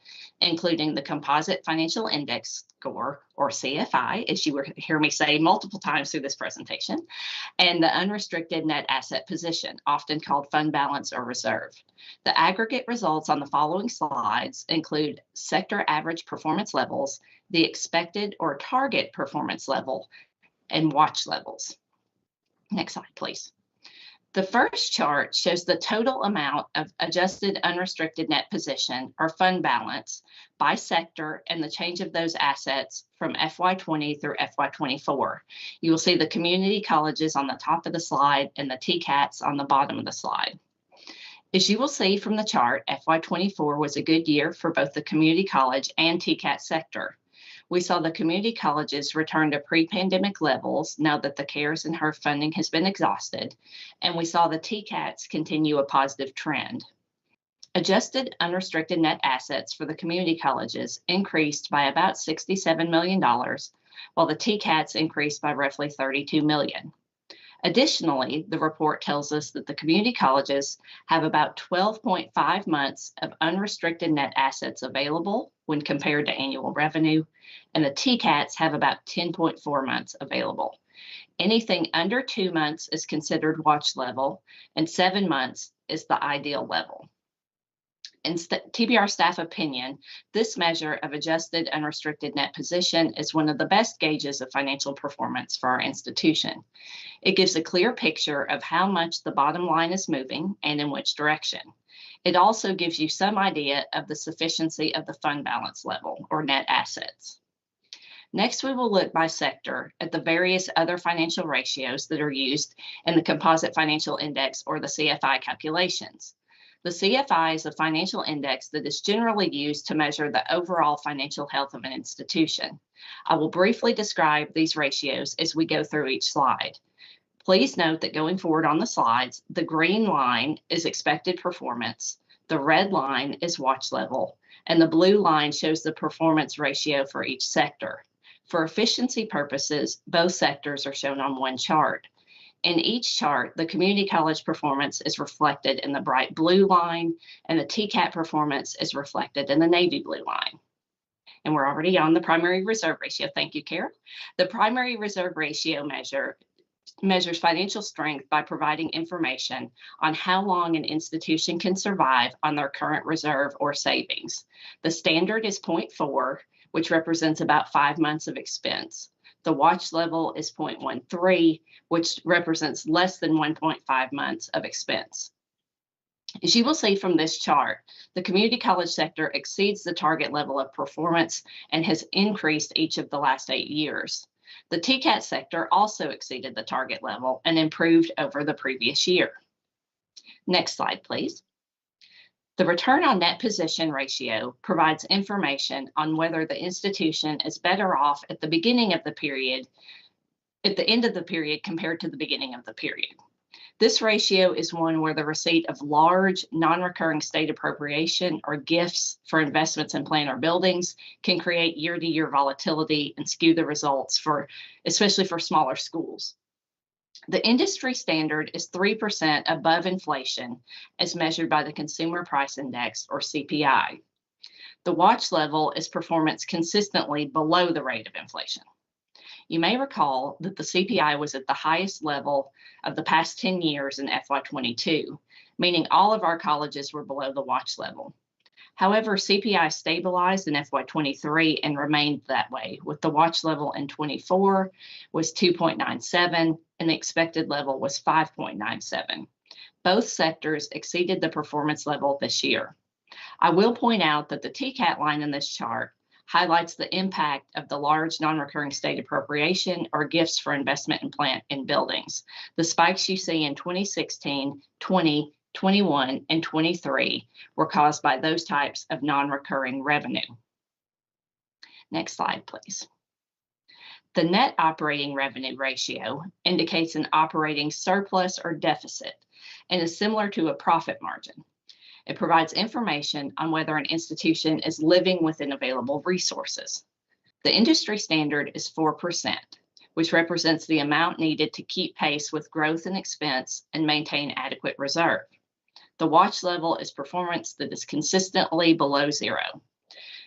including the Composite Financial Index Score, or CFI, as you will hear me say multiple times through this presentation, and the unrestricted net asset position, often called fund balance or reserve. The aggregate results on the following slides include sector average performance levels, the expected or target performance level, and watch levels. Next slide, please. The first chart shows the total amount of adjusted unrestricted net position or fund balance by sector and the change of those assets from FY20 through FY24. You will see the community colleges on the top of the slide and the TCATs on the bottom of the slide. As you will see from the chart, FY24 was a good year for both the community college and TCAT sector. We saw the community colleges return to pre-pandemic levels now that the CARES and HERF funding has been exhausted, and we saw the TCATs continue a positive trend. Adjusted unrestricted net assets for the community colleges increased by about $67 million, while the TCATs increased by roughly $32 million. Additionally, the report tells us that the community colleges have about 12.5 months of unrestricted net assets available when compared to annual revenue, and the TCATs have about 10.4 months available. Anything under 2 months is considered watch level, and 7 months is the ideal level. In TBR staff opinion, this measure of adjusted unrestricted net position is one of the best gauges of financial performance for our institution. It gives a clear picture of how much the bottom line is moving and in which direction. It also gives you some idea of the sufficiency of the fund balance level or net assets. Next, we will look by sector at the various other financial ratios that are used in the Composite Financial Index or the CFI calculations. The CFI is a financial index that is generally used to measure the overall financial health of an institution. I will briefly describe these ratios as we go through each slide. Please note that going forward on the slides, the green line is expected performance, the red line is watch level, and the blue line shows the performance ratio for each sector. For efficiency purposes, both sectors are shown on one chart. In each chart, the community college performance is reflected in the bright blue line, and the TCAT performance is reflected in the navy blue line. And we're already on the primary reserve ratio. Thank you, Carol. The primary reserve ratio measures financial strength by providing information on how long an institution can survive on their current reserve or savings. The standard is 0.4, which represents about 5 months of expense. The watch level is 0.13, which represents less than 1.5 months of expense. As you will see from this chart, the community college sector exceeds the target level of performance and has increased each of the last 8 years. The TCAT sector also exceeded the target level and improved over the previous year. Next slide, please. The return on net position ratio provides information on whether the institution is better off at the beginning of the period, at the end of the period compared to the beginning of the period. This ratio is one where the receipt of large non-recurring state appropriation or gifts for investments in plant or buildings can create year-to-year volatility and skew the results especially for smaller schools. The industry standard is 3% above inflation as measured by the Consumer Price Index or CPI. The watch level is performance consistently below the rate of inflation. You may recall that the CPI was at the highest level of the past 10 years in FY22, meaning all of our colleges were below the watch level. However, CPI stabilized in FY23 and remained that way, with the watch level in 24 was 2.97 and the expected level was 5.97. Both sectors exceeded the performance level this year. I will point out that the TCAT line in this chart highlights the impact of the large non-recurring state appropriation or gifts for investment in plant and buildings. The spikes you see in 2016, 20, 21, and 23 were caused by those types of non-recurring revenue. Next slide, please. The net operating revenue ratio indicates an operating surplus or deficit and is similar to a profit margin. It provides information on whether an institution is living within available resources. The industry standard is 4%, which represents the amount needed to keep pace with growth and expense and maintain adequate reserve. The watch level is performance that is consistently below zero.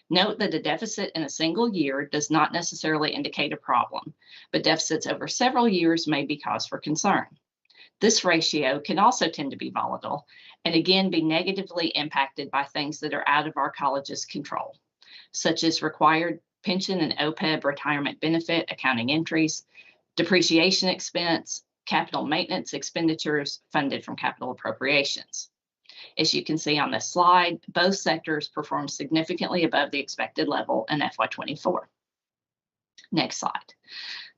Note that a deficit in a single year does not necessarily indicate a problem, but deficits over several years may be cause for concern. This ratio can also tend to be volatile and again be negatively impacted by things that are out of our college's control, such as required pension and OPEB retirement benefit accounting entries, depreciation expense, capital maintenance expenditures funded from capital appropriations. As you can see on this slide, both sectors performed significantly above the expected level in FY24. Next slide.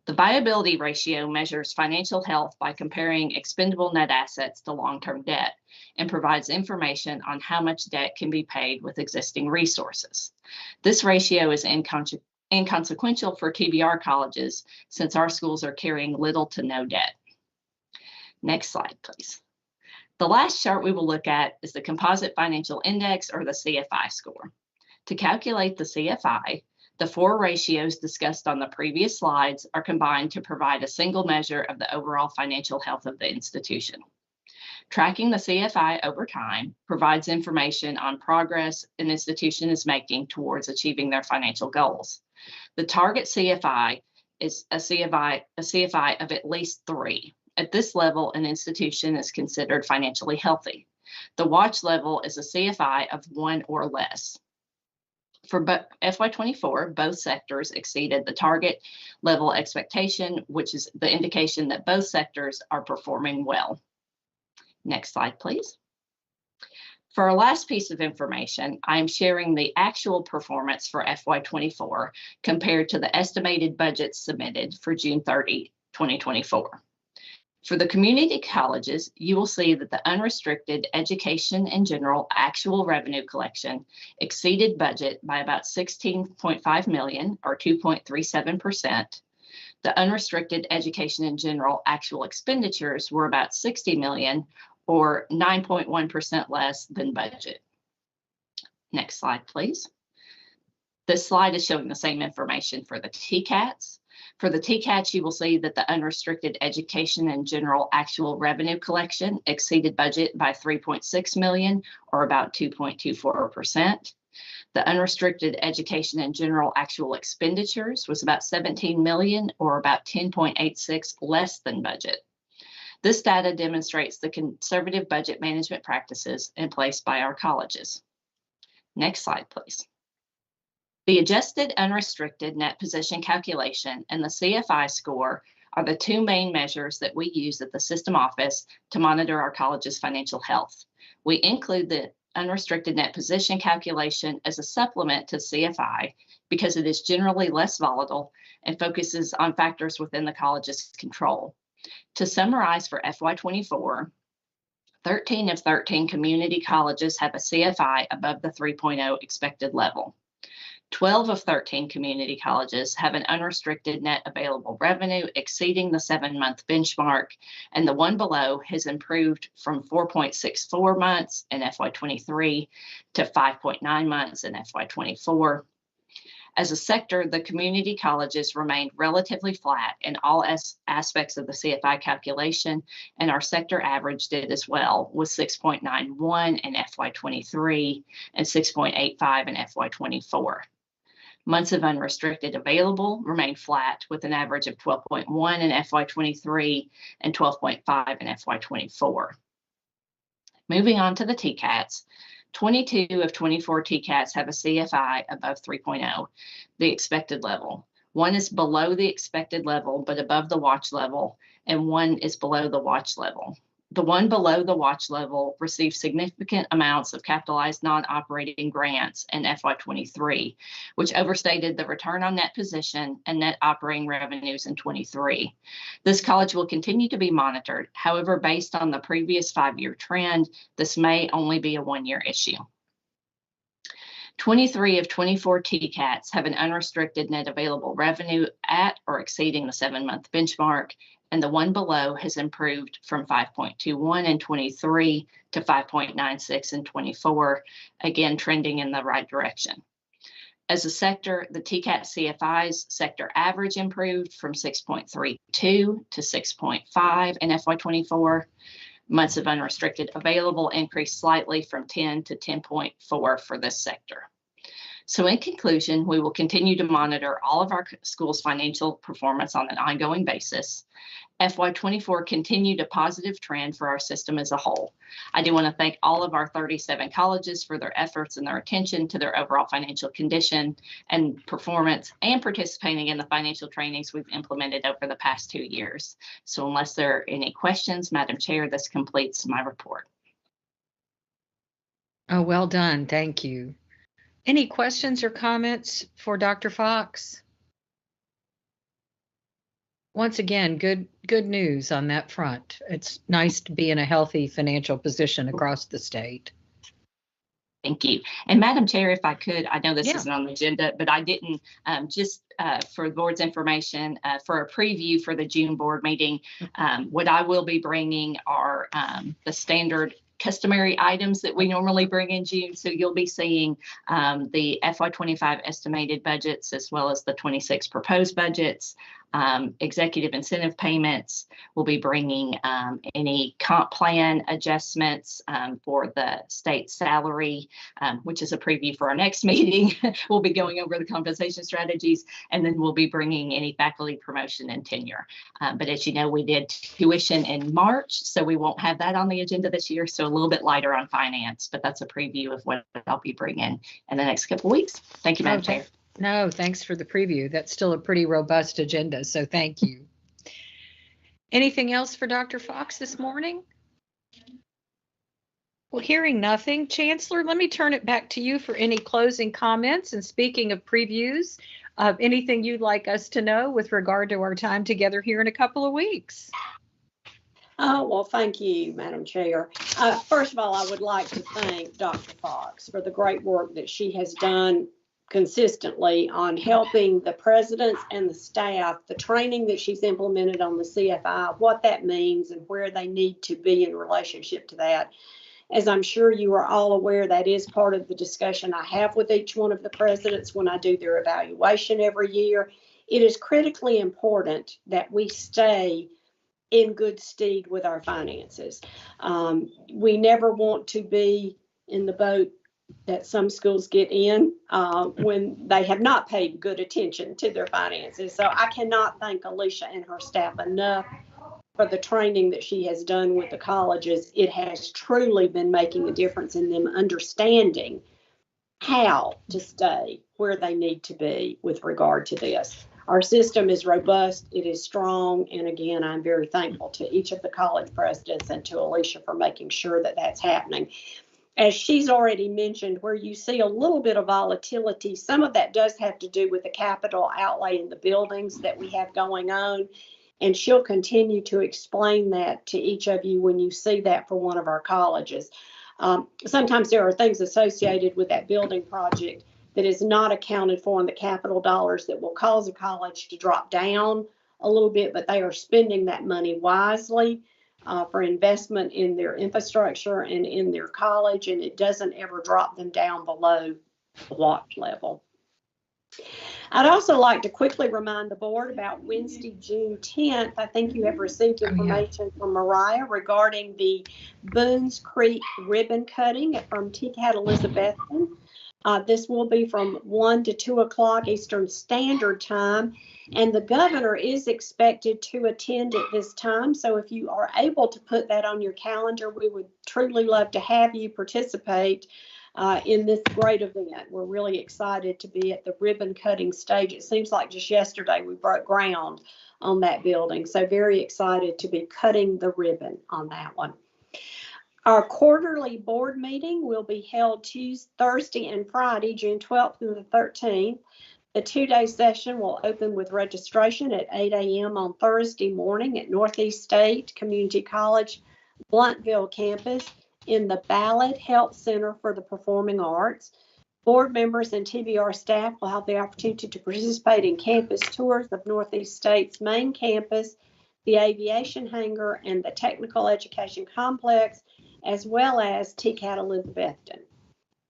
The viability ratio measures financial health by comparing expendable net assets to long-term debt and provides information on how much debt can be paid with existing resources. This ratio is inconsequential for TBR colleges since our schools are carrying little to no debt. Next slide, please. The last chart we will look at is the Composite Financial Index, or the CFI score. To calculate the CFI, the four ratios discussed on the previous slides are combined to provide a single measure of the overall financial health of the institution. Tracking the CFI over time provides information on progress an institution is making towards achieving their financial goals. The target CFI is a CFI of at least 3. At this level, an institution is considered financially healthy. The watch level is a CFI of 1 or less. For FY24, both sectors exceeded the target level expectation, which is the indication that both sectors are performing well. Next slide, please. For our last piece of information, I am sharing the actual performance for FY24 compared to the estimated budgets submitted for June 30, 2024. For the community colleges, you will see that the unrestricted education in general actual revenue collection exceeded budget by about $16.5 million, or 2.37%. The unrestricted education in general actual expenditures were about $60 million, or 9.1% less than budget. Next slide, please. This slide is showing the same information for the TCATs. For the TCATs, you will see that the unrestricted education and general actual revenue collection exceeded budget by $3.6 million, or about 2.24%. The unrestricted education and general actual expenditures was about $17 million, or about 10.86% less than budget. This data demonstrates the conservative budget management practices in place by our colleges. Next slide, please. The adjusted unrestricted net position calculation and the CFI score are the two main measures that we use at the system office to monitor our college's financial health. We include the unrestricted net position calculation as a supplement to CFI because it is generally less volatile and focuses on factors within the college's control. To summarize for FY24, 13 of 13 community colleges have a CFI above the 3.0 expected level. 12 of 13 community colleges have an unrestricted net available revenue exceeding the 7-month benchmark, and the one below has improved from 4.64 months in FY23 to 5.9 months in FY24. As a sector, the community colleges remained relatively flat in all aspects of the CFI calculation, and our sector average did as well, with 6.91 in FY23 and 6.85 in FY24. Months of unrestricted available remained flat with an average of 12.1 in FY23 and 12.5 in FY24. Moving on to the TCATs, 22 of 24 TCATs have a CFI above 3.0, the expected level. One is below the expected level but above the watch level, and one is below the watch level. The one below the watch level received significant amounts of capitalized non-operating grants in FY23, which overstated the return on net position and net operating revenues in 23. This college will continue to be monitored. However, based on the previous 5-year trend, this may only be a 1-year issue. 23 of 24 TCATs have an unrestricted net available revenue at or exceeding the 7-month benchmark, and the one below has improved from 5.21 in 23 to 5.96 in 24, again trending in the right direction. As a sector, the TCAT CFI's sector average improved from 6.32 to 6.5 in FY24. Months of unrestricted available increased slightly from 10 to 10.4 for this sector. So in conclusion, we will continue to monitor all of our schools' financial performance on an ongoing basis. FY24 continued a positive trend for our system as a whole. I do want to thank all of our 37 colleges for their efforts and their attention to their overall financial condition and performance, and participating in the financial trainings we've implemented over the past 2 years. So unless there are any questions, Madam Chair, this completes my report. Oh, well done. Thank you. Any questions or comments for Dr. Fox? Once again, good news on that front. It's nice to be in a healthy financial position across the state. Thank you. And Madam Chair, if I could, I know this Yeah. isn't on the agenda, but I didn't, for the board's information, for a preview for the June board meeting, what I will be bringing are the standard customary items that we normally bring in June. So you'll be seeing the FY25 estimated budgets as well as the 26 proposed budgets, executive incentive payments. We'll be bringing any comp plan adjustments for the state salary, which is a preview for our next meeting. We'll be going over the compensation strategies, and then we'll be bringing any faculty promotion and tenure. But as you know, we did tuition in March, so we won't have that on the agenda this year. So a little bit lighter on finance, but that's a preview of what I'll be bringing in the next couple of weeks. Thank you, Madam Chair. No, thanks for the preview. That's still a pretty robust agenda, so thank you. Anything else for Dr. Fox this morning? Well, hearing nothing, Chancellor, let me turn it back to you for any closing comments. And speaking of previews, anything you'd like us to know with regard to our time together here in a couple of weeks? Well, thank you, Madam Chair. First of all, I would like to thank Dr. Fox for the great work that she has done consistently on helping the presidents and the staff, the training that she's implemented on the CFI, what that means and where they need to be in relationship to that. As I'm sure you are all aware, that is part of the discussion I have with each one of the presidents when I do their evaluation every year. It is critically important that we stay in good stead with our finances. We never want to be in the boat that some schools get in when they have not paid good attention to their finances. So I cannot thank Alicia and her staff enough for the training that she has done with the colleges. It has truly been making a difference in them understanding how to stay where they need to be with regard to this. Our system is robust, it is strong, and again, I'm very thankful to each of the college presidents and to Alicia for making sure that that's happening. As she's already mentioned, where you see a little bit of volatility, some of that does have to do with the capital outlay in the buildings that we have going on. And she'll continue to explain that to each of you when you see that for one of our colleges. Sometimes there are things associated with that building project that is not accounted for in the capital dollars that will cause a college to drop down a little bit, but they are spending that money wisely for investment in their infrastructure and in their college, and it doesn't ever drop them down below the watch level. I'd also like to quickly remind the board about Wednesday, June 10th. I think you have received information from Mariah regarding the Boones Creek ribbon cutting from TCAT Elizabethton. This will be from 1 to 2 o'clock Eastern Standard Time, and the governor is expected to attend at this time. So if you are able to put that on your calendar, we would truly love to have you participate in this great event. We're really excited to be at the ribbon cutting stage. It seems like just yesterday we broke ground on that building. So very excited to be cutting the ribbon on that one. Our quarterly board meeting will be held Thursday and Friday, June 12th and the 13th. The 2-day session will open with registration at 8 a.m. on Thursday morning at Northeast State Community College, Blunttville campus in the Ballard Health Center for the Performing Arts. Board members and TBR staff will have the opportunity to participate in campus tours of Northeast State's main campus, the aviation hangar, and the technical education complex, as well as TCAT Elizabethton.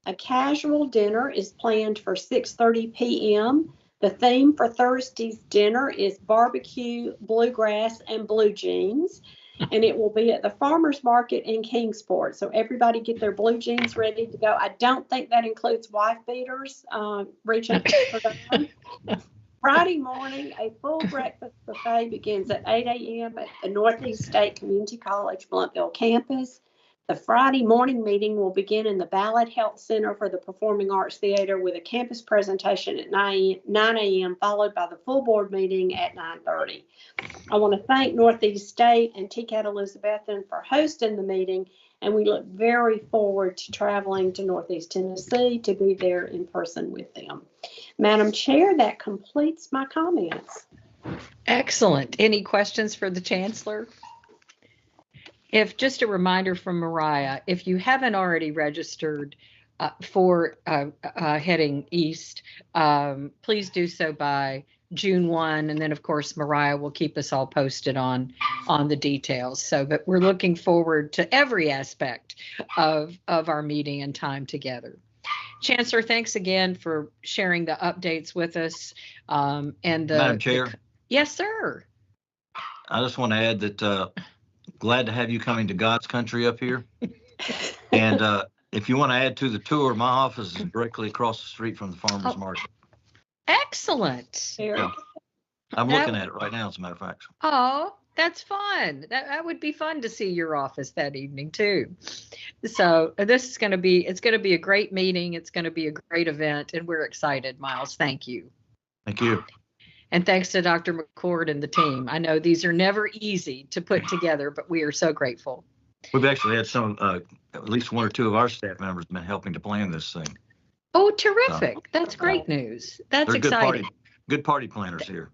A casual dinner is planned for 6:30 p.m. The theme for Thursday's dinner is barbecue, bluegrass, and blue jeans. And it will be at the farmers market in Kingsport. So everybody get their blue jeans ready to go. I don't think that includes wife beaters. Regent Verdun. Friday morning, a full breakfast buffet begins at 8 a.m. at the Northeast State Community College Blumpville campus. The Friday morning meeting will begin in the Ballard Health Center for the Performing Arts Theater with a campus presentation at 9 a.m., followed by the full board meeting at 9:30. I want to thank Northeast State and TCAT Elizabethton for hosting the meeting, and we look very forward to traveling to Northeast Tennessee to be there in person with them. Madam Chair, that completes my comments. Excellent. Any questions for the Chancellor? If just a reminder from Mariah, if you haven't already registered for heading east, please do so by June 1. And then, of course, Mariah will keep us all posted on the details. So, but we're looking forward to every aspect of our meeting and time together. Chancellor, thanks again for sharing the updates with us. Madam Chair. Yes, sir. I just want to add that glad to have you coming to God's country up here. And if you want to add to the tour, my office is directly across the street from the farmer's market. Excellent. Yeah. I'm looking at it right now, as a matter of fact. Oh, that's fun. That would be fun to see your office that evening too. So this is going to be, it's going to be a great meeting. It's going to be a great event, and we're excited, Miles. Thank you. Thank you. And thanks to Dr. McCord and the team. I know these are never easy to put together, but we are so grateful. We've actually had some, at least one or two of our staff members been helping to plan this thing. Oh, terrific. That's great news. That's exciting. Good party planners here.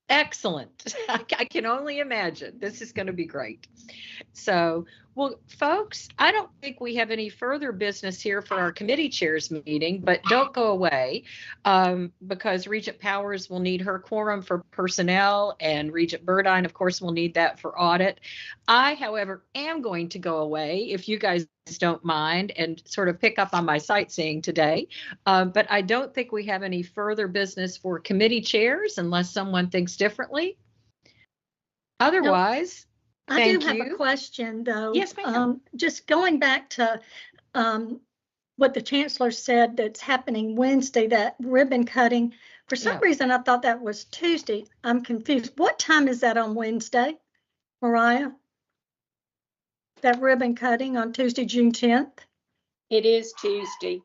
Excellent. I can only imagine. This is going to be great. So, well, folks, I don't think we have any further business here for our committee chairs meeting, but don't go away because Regent Powers will need her quorum for personnel, and Regent Burdine, of course, will need that for audit. I, however, am going to go away, if you guys don't mind, and sort of pick up on my sightseeing today. But I don't think we have any further business for committee chairs unless someone thinks differently. Otherwise, I do have a question, though. Yes, ma'am. Just going back to what the Chancellor said that's happening Wednesday, that ribbon cutting. For some reason, I thought that was Tuesday. I'm confused. What time is that on Wednesday, Mariah? That ribbon cutting on Tuesday, June 10th? It is Tuesday.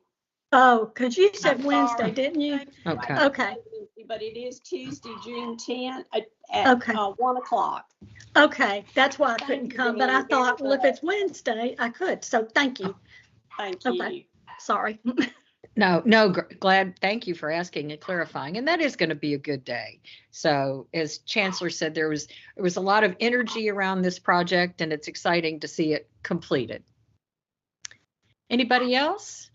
Oh, because you said Wednesday, didn't you? Okay. Okay. But it is Tuesday, June 10th at 1 o'clock. Okay, that's why I couldn't come, but I thought, well, if it's Wednesday, I could. So thank you. Thank you. Okay. Sorry. No, glad. Thank you for asking and clarifying. And that is going to be a good day. So as Chancellor said, there was a lot of energy around this project, and it's exciting to see it completed. Anybody else?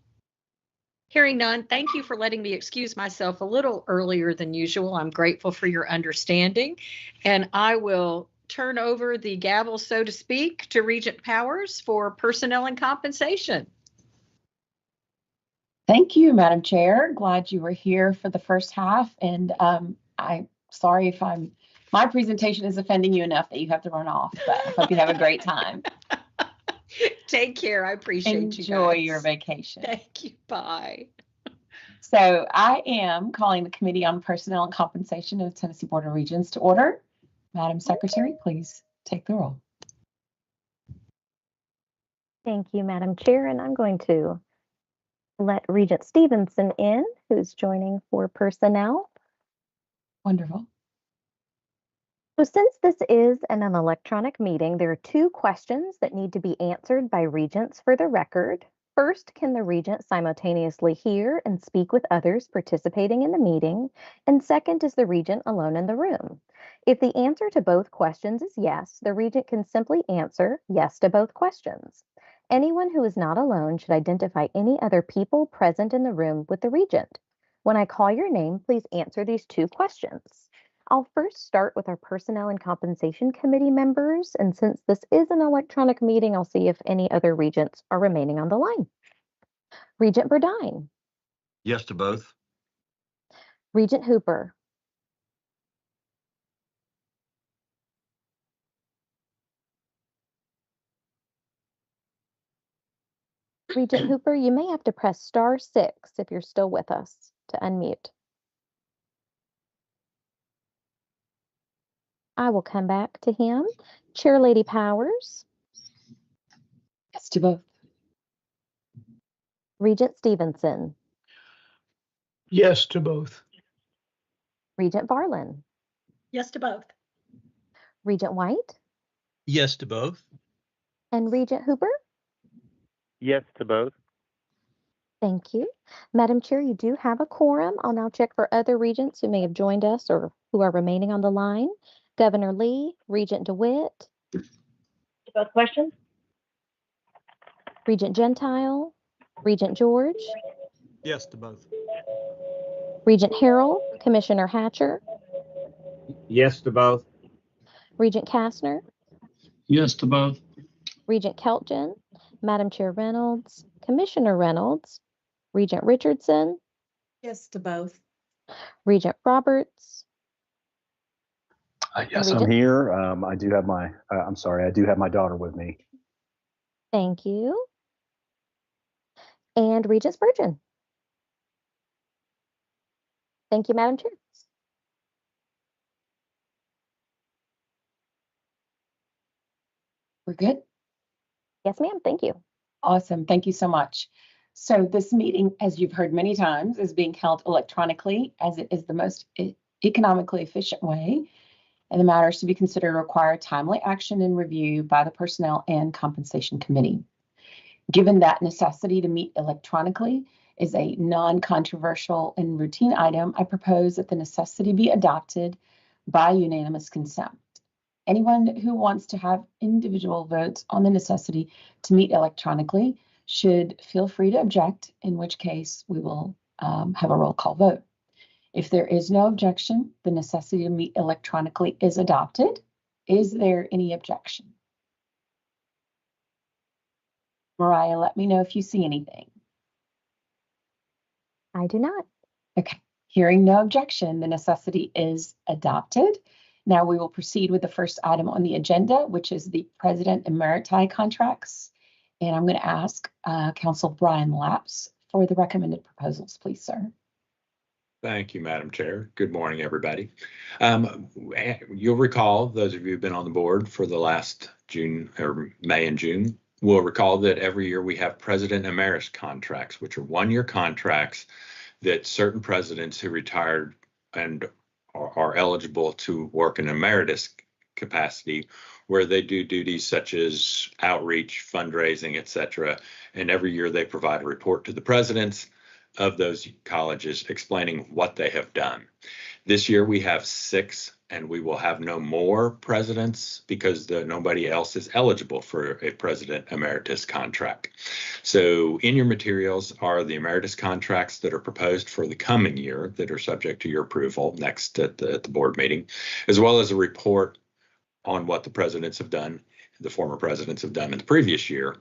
Hearing none, thank you for letting me excuse myself a little earlier than usual. I'm grateful for your understanding, and I will turn over the gavel, so to speak, to Regent Powers for personnel and compensation. Thank you, Madam Chair. Glad you were here for the first half, and I'm sorry if my presentation is offending you enough that you have to run off, but I hope you have a great time. Take care. I appreciate you guys. Enjoy your vacation. Thank you. Bye. So I am calling the Committee on Personnel and Compensation of the Tennessee Board of Regents to order. Madam Secretary, please take the roll. Thank you, Madam Chair, and I'm going to let Regent Stevenson in, who's joining for personnel. Wonderful. So since this is an electronic meeting, there are two questions that need to be answered by regents for the record. First, can the regent simultaneously hear and speak with others participating in the meeting? And second, is the regent alone in the room? If the answer to both questions is yes, the regent can simply answer yes to both questions. Anyone who is not alone should identify any other people present in the room with the regent. When I call your name, please answer these two questions. I'll first start with our Personnel and Compensation Committee members, and since this is an electronic meeting, I'll see if any other regents are remaining on the line. Regent Burdine. Yes to both. Regent Hooper. Regent Hooper, you may have to press *6 if you're still with us to unmute. I will come back to him. Chair Lady Powers. Yes to both. Regent Stevenson. Yes to both. Regent Barlin. Yes to both. Regent White. Yes to both. And Regent Hooper. Yes to both. Thank you. Madam Chair, you do have a quorum. I'll now check for other regents who may have joined us or who are remaining on the line. Governor Lee, Regent DeWitt. Both questions? Regent Gentile, Regent George, Yes to both. Regent Harrell, Commissioner Hatcher, Yes to both. Regent Kastner, Yes to both. Regent Keltgen, Madam Chair Reynolds, Commissioner Reynolds, Regent Richardson, Yes to both. Regent Roberts. Yes, Regent- I'm here. I do have my, I'm sorry, I do have my daughter with me. Thank you. And Regent Spurgeon. Thank you, Madam Chair. We're good? Yes, ma'am. Thank you. Awesome. Thank you so much. So this meeting, as you've heard many times, is being held electronically as it is the most economically efficient way. And the matters to be considered require timely action and review by the Personnel and Compensation Committee. Given that necessity to meet electronically is a non-controversial and routine item, I propose that the necessity be adopted by unanimous consent. Anyone who wants to have individual votes on the necessity to meet electronically should feel free to object, in which case we will have a roll call vote. If there is no objection, the necessity to meet electronically is adopted. Is there any objection? Mariah, let me know if you see anything. I do not. Okay, hearing no objection, the necessity is adopted. Now we will proceed with the first item on the agenda, which is the President Emeriti contracts. And I'm going to ask Council Brian Lapps for the recommended proposals, please, sir. Thank you, Madam Chair. Good morning, everybody. You'll recall, those of you who've been on the board for the last May and June, will recall that every year we have President Emeritus contracts, which are one-year contracts that certain presidents who retired and are eligible to work in emeritus capacity, where they do duties such as outreach, fundraising, etc. And every year they provide a report to the presidents of those colleges explaining what they have done. This year we have 6, and we will have no more presidents because nobody else is eligible for a president emeritus contract. So in your materials are the emeritus contracts that are proposed for the coming year that are subject to your approval next at the board meeting, as well as a report on what the presidents have done, the former presidents have done in the previous year.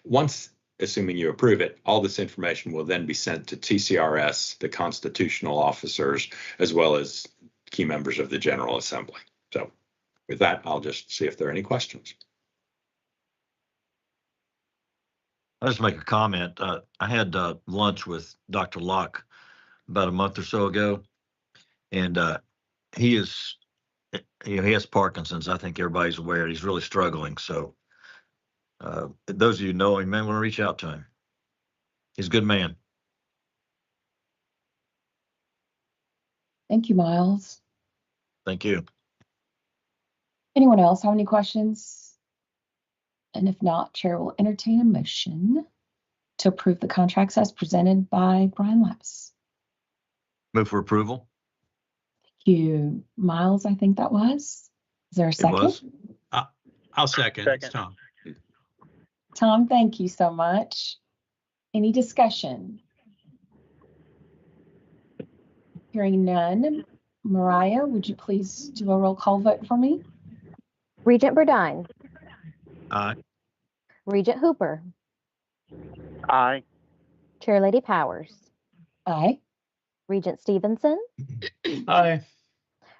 Once, assuming you approve it, all this information will then be sent to TCRS, the constitutional officers, as well as key members of the General Assembly. So with that, I'll just see if there are any questions. I'll just make a comment. I had lunch with Dr. Locke about a month or so ago, and he is, he has Parkinson's. I think everybody's aware. He's really struggling. So those of you who know him may want to reach out to him. He's a good man. Thank you, Miles. Thank you. Anyone else have any questions? And if not, Chair will entertain a motion to approve the contracts as presented by Brian Lapps. Move for approval. Thank you, Miles. I think that was. Is there a second? It was. I'll second. It's Tom. Tom, thank you so much. Any discussion? Hearing none. Mariah, would you please do a roll call vote for me? Regent Burdine. Aye. Regent Hooper. Aye. Chair Lady Powers. Aye. Regent Stevenson. Aye.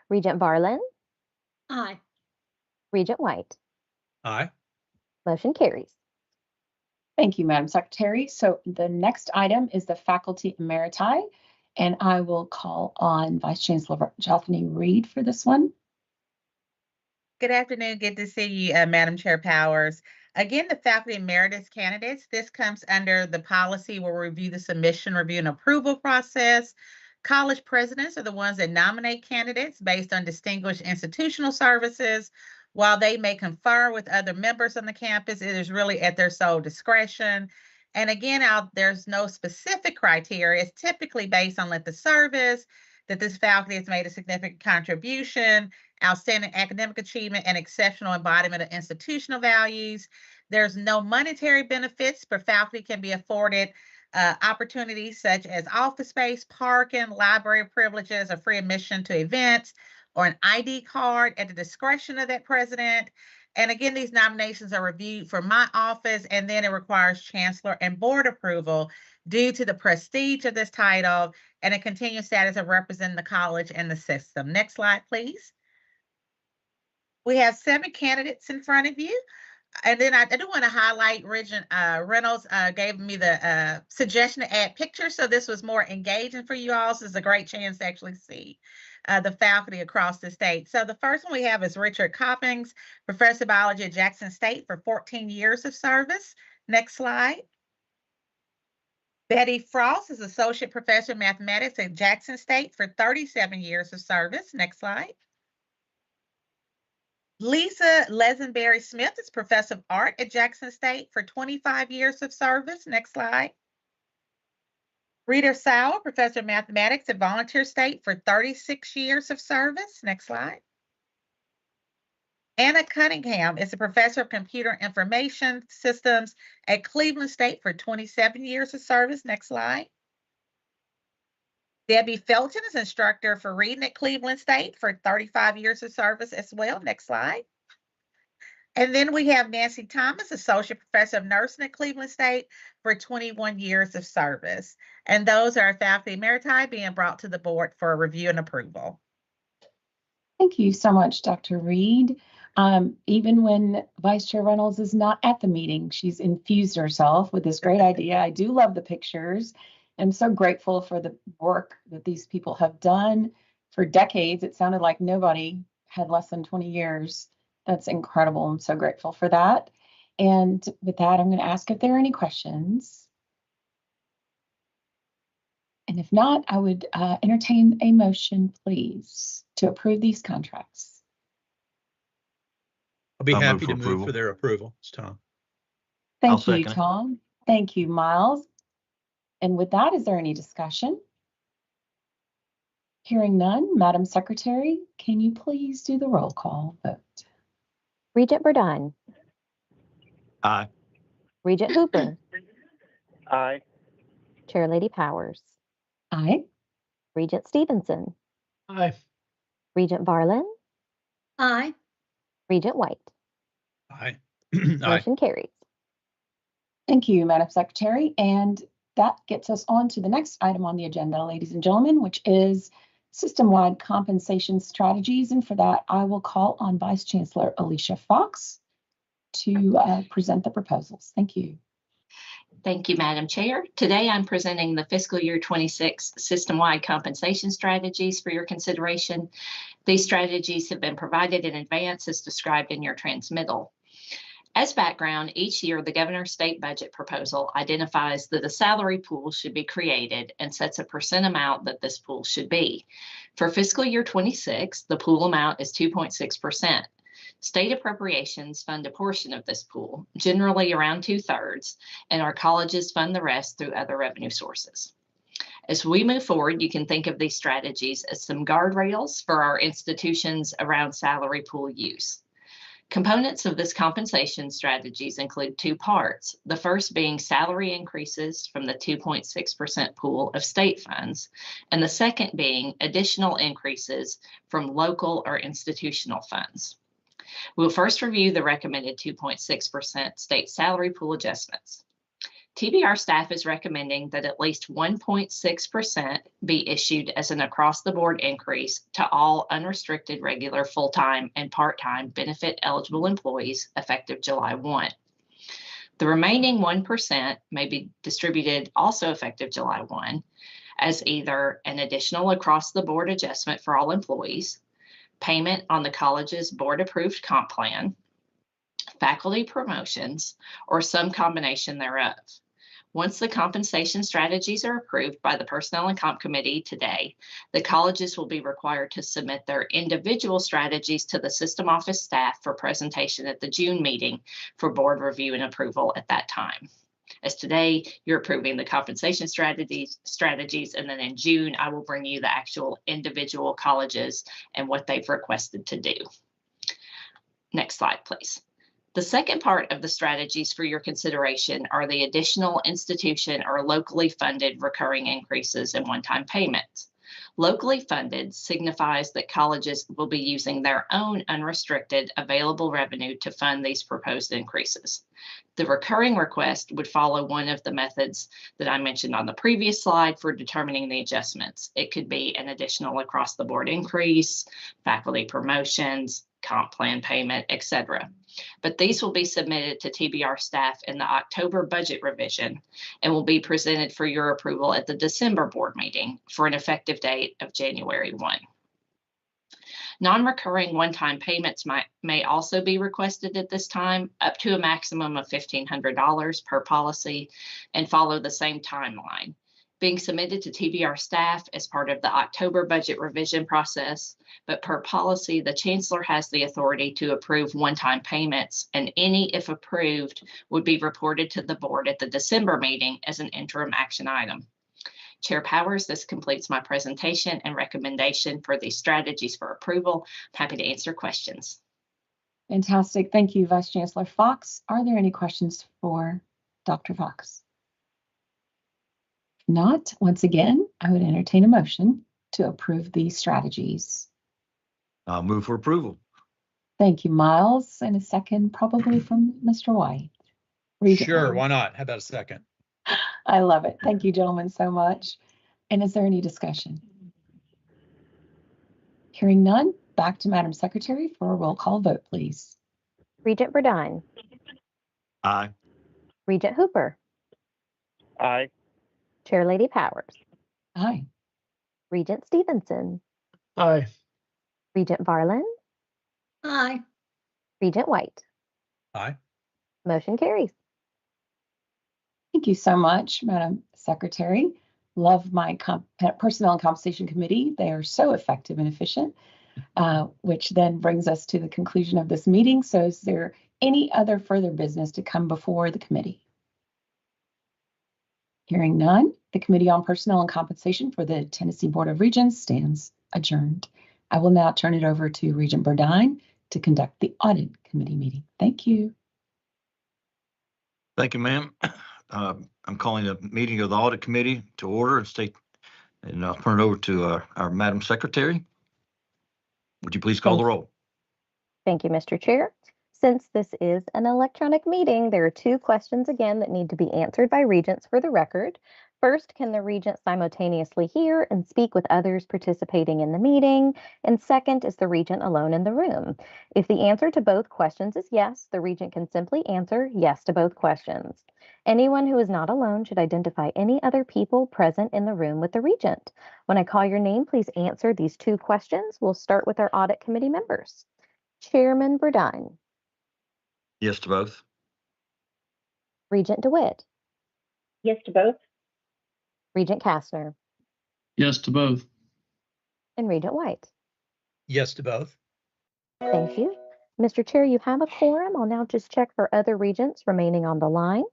Regent Barlin. Aye. Regent White. Aye. Motion carries. Thank you, Madam Secretary. So the next item is the faculty emeriti, and I will call on Vice Chancellor Jothany Reed for this one. Good afternoon. Good to see you, Madam Chair Powers. Again, the faculty emeritus candidates, this comes under the policy where we review the submission, review, and approval process. College presidents are the ones that nominate candidates based on distinguished institutional services. While they may confer with other members on the campus, it is really at their sole discretion. And again, there's no specific criteria. It's typically based on length of service, that this faculty has made a significant contribution, outstanding academic achievement, and exceptional embodiment of institutional values. There's no monetary benefits, but faculty can be afforded opportunities such as office space, parking, library privileges, or free admission to events, or an ID card at the discretion of that president. And again, these nominations are reviewed for my office, and then it requires chancellor and board approval due to the prestige of this title and a continued status of representing the college and the system. Next slide, please. We have 7 candidates in front of you. And then I do want to highlight Regent Reynolds gave me the suggestion to add pictures. So this was more engaging for you all. So it's a great chance to actually see the faculty across the state. So the first one we have is Richard Coppings, Professor of Biology at Jackson State for 14 years of service. Next slide. Betty Frost is Associate Professor of Mathematics at Jackson State for 37 years of service. Next slide. Lisa Lesenberry Smith is Professor of Art at Jackson State for 25 years of service. Next slide. Rita Sauer, Professor of Mathematics at Volunteer State for 36 years of service. Next slide. Anna Cunningham is a Professor of Computer Information Systems at Cleveland State for 27 years of service. Next slide. Debbie Felton is instructor for reading at Cleveland State for 35 years of service as well. Next slide. And then we have Nancy Thomas, Associate Professor of Nursing at Cleveland State for 21 years of service. And those are faculty emeriti being brought to the board for review and approval. Thank you so much, Dr. Reed. Even when Vice Chair Reynolds is not at the meeting, she's infused herself with this great idea. I do love the pictures. I'm so grateful for the work that these people have done for decades. It sounded like nobody had less than 20 years. That's incredible. I'm so grateful for that. And with that, I'm going to ask if there are any questions. And if not, I would entertain a motion, please, to approve these contracts. I'll be I'll happy move to for move for their approval. It's Tom. Thank I'll you, second it. Tom. Thank you, Miles. And with that, is there any discussion? Hearing none, Madam Secretary, can you please do the roll call vote? Regent Verdine, Aye. Regent Hooper, Aye. Chair Lady Powers, Aye. Regent Stevenson, Aye. Regent Varlin, Aye. Regent White. Aye. Motion carries. Thank you, Madam Secretary. And that gets us on to the next item on the agenda, ladies and gentlemen, which is system-wide compensation strategies. And for that, I will call on Vice Chancellor Alicia Fox to present the proposals. Thank you. Thank you, Madam Chair. Today, I'm presenting the fiscal year 26 system-wide compensation strategies for your consideration. These strategies have been provided in advance as described in your transmittal. As background, each year the governor's state budget proposal identifies that a salary pool should be created and sets a percent amount that this pool should be. For fiscal year 26, the pool amount is 2.6%. State appropriations fund a portion of this pool, generally around 2/3, and our colleges fund the rest through other revenue sources. As we move forward, you can think of these strategies as some guardrails for our institutions around salary pool use. Components of this compensation strategies include 2 parts, the first being salary increases from the 2.6% pool of state funds, and the second being additional increases from local or institutional funds. We'll first review the recommended 2.6% state salary pool adjustments. TBR staff is recommending that at least 1.6% be issued as an across-the-board increase to all unrestricted regular full-time and part-time benefit-eligible employees effective July 1. The remaining 1% may be distributed also effective July 1 as either an additional across-the-board adjustment for all employees, payment on the college's board-approved comp plan, faculty promotions, or some combination thereof. Once the compensation strategies are approved by the Personnel and Comp Committee today, the colleges will be required to submit their individual strategies to the system office staff for presentation at the June meeting for board review and approval at that time. As today, you're approving the compensation strategies, and then in June, I will bring you the actual individual colleges and what they've requested to do. Next slide, please. The second part of the strategies for your consideration are the additional institution or locally funded recurring increases in one-time payments. Locally funded signifies that colleges will be using their own unrestricted available revenue to fund these proposed increases. The recurring request would follow one of the methods that I mentioned on the previous slide for determining the adjustments. It could be an additional across-the-board increase, faculty promotions, comp plan payment, etc. But these will be submitted to TBR staff in the October budget revision and will be presented for your approval at the December board meeting for an effective date of January 1. Non-recurring one-time payments may also be requested at this time, up to a maximum of $1,500 per policy, and follow the same timeline. Being submitted to TBR staff as part of the October budget revision process, but per policy, the chancellor has the authority to approve one-time payments, and any, if approved, would be reported to the board at the December meeting as an interim action item. Chair Powers, this completes my presentation and recommendation for these strategies for approval. I'm happy to answer questions. Fantastic. Thank you, Vice Chancellor Fox. Are there any questions for Dr. Fox? If not, once again, I would entertain a motion to approve these strategies. I'll move for approval. Thank you, Miles. And a second, probably from Mr. White. Sure, why not? How about a second? I love it. Thank you, gentlemen, so much. And is there any discussion? Hearing none, back to Madam Secretary for a roll call vote, please. Regent Burdine. Aye. Regent Hooper. Aye. Chair Lady Powers. Aye. Regent Stevenson. Aye. Regent Varlin. Aye. Regent White. Aye. Motion carries. Thank you so much, Madam Secretary. Love my Personnel and Compensation Committee. They are so effective and efficient, which then brings us to the conclusion of this meeting. So is there any other further business to come before the committee? Hearing none, the Committee on Personnel and Compensation for the Tennessee Board of Regents stands adjourned. I will now turn it over to Regent Burdine to conduct the Audit Committee meeting. Thank you. Thank you, ma'am. I'm calling the meeting of the Audit Committee to order and I'll turn it over to our Madam Secretary. Would you please call the roll? Thank you, Mr. Chair. Since this is an electronic meeting, there are two questions again that need to be answered by regents for the record. First, can the regent simultaneously hear and speak with others participating in the meeting? And second, is the regent alone in the room? If the answer to both questions is yes, the regent can simply answer yes to both questions. Anyone who is not alone should identify any other people present in the room with the regent. When I call your name, please answer these two questions. We'll start with our Audit Committee members. Chairman Burdine. Yes to both. Regent DeWitt. Yes to both. Regent Kastner. Yes to both. And Regent White. Yes to both. Thank you. Mr. Chair, you have a quorum. I'll now just check for other regents remaining on the line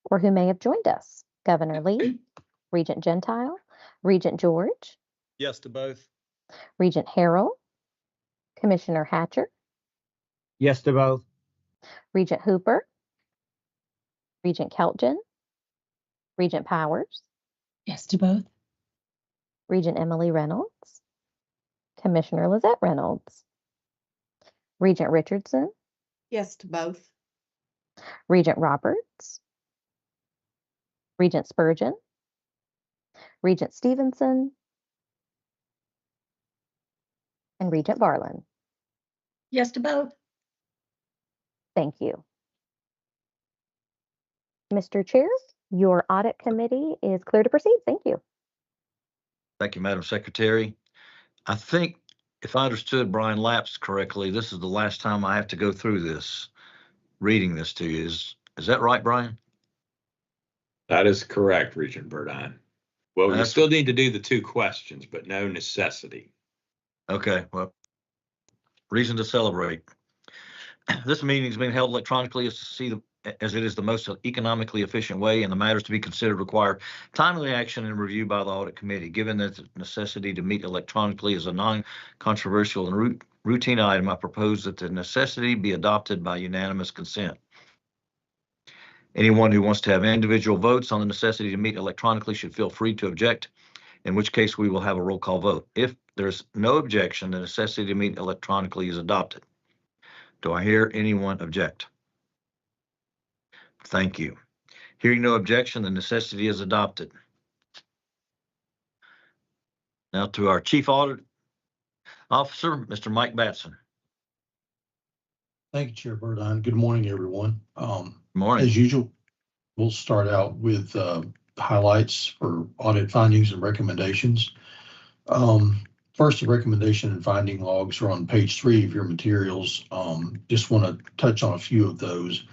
or who may have joined us. Governor Lee, Regent Gentile, Regent George, Yes to both. Regent Harrell, Commissioner Hatcher, Yes to both. Regent Hooper, Regent Keltgen, Regent Powers, Yes to both. Regent Emily Reynolds, Commissioner Lizette Reynolds, Regent Richardson, Yes to both. Regent Roberts, Regent Spurgeon, Regent Stevenson, and Regent Varlin. Yes to both. Thank you. Mr. Chair, your audit committee is clear to proceed. Thank you. Thank you, Madam Secretary. I think if I understood Brian Lapps correctly, this is the last time I have to go through this, reading this to you. Is that right, Brian? That is correct, Regent Burdine. Well, we That's- still need to do the 2 questions, but no necessity. Okay, well, reason to celebrate. This meeting is being held electronically as it is the most economically efficient way, and the matters to be considered require timely action and review by the audit committee. Given that the necessity to meet electronically is a non-controversial and routine item, I propose that the necessity be adopted by unanimous consent. Anyone who wants to have individual votes on the necessity to meet electronically should feel free to object, in which case we will have a roll call vote. If there's no objection, the necessity to meet electronically is adopted. Do I hear anyone object? Thank you. Hearing no objection, the necessity is adopted. Now to our Chief Audit Officer, Mr. Mike Batson. Thank you, Chair Burdine. Good morning, everyone. Morning. As usual, we'll start out with highlights for audit findings and recommendations. First, the recommendation and finding logs are on page 3 of your materials. Just want to touch on a few of those.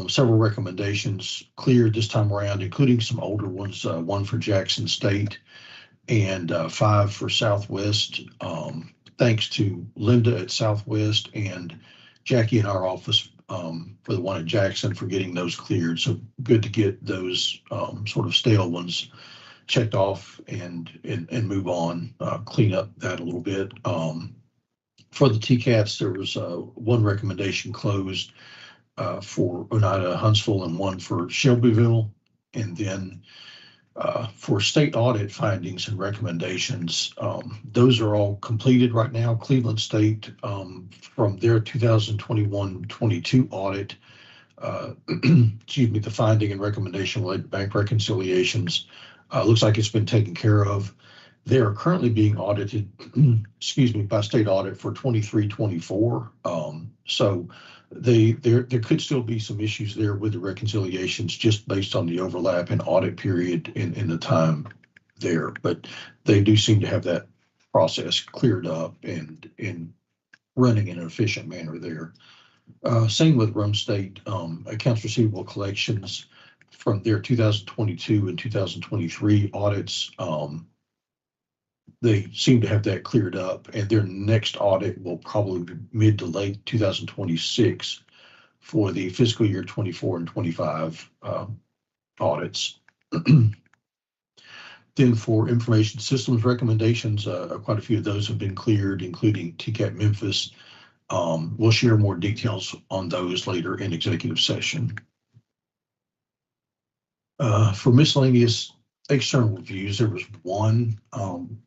Several recommendations cleared this time around, including some older ones, 1 for Jackson State and 5 for Southwest. Thanks to Linda at Southwest and Jackie in our office for the one at Jackson for getting those cleared. So good to get those sort of stale ones checked off and move on, clean up that a little bit. For the TCATs, there was 1 recommendation closed for Oneida Huntsville and 1 for Shelbyville. And then for state audit findings and recommendations, those are all completed right now. Cleveland State, from their 2021-22 audit, excuse me, the finding and recommendation related to bank reconciliations, looks like it's been taken care of. They are currently being audited, excuse me, by state audit for 23-24. So there could still be some issues there with the reconciliations just based on the overlap in audit period in the time there. But they do seem to have that process cleared up and running in an efficient manner there. Same with Rome State, accounts receivable collections from their 2022 and 2023 audits. They seem to have that cleared up, and their next audit will probably be mid to late 2026 for the fiscal year 24 and 25 audits. Then for information systems recommendations, quite a few of those have been cleared, including TCAT Memphis. We'll share more details on those later in executive session. For miscellaneous external reviews, there was 1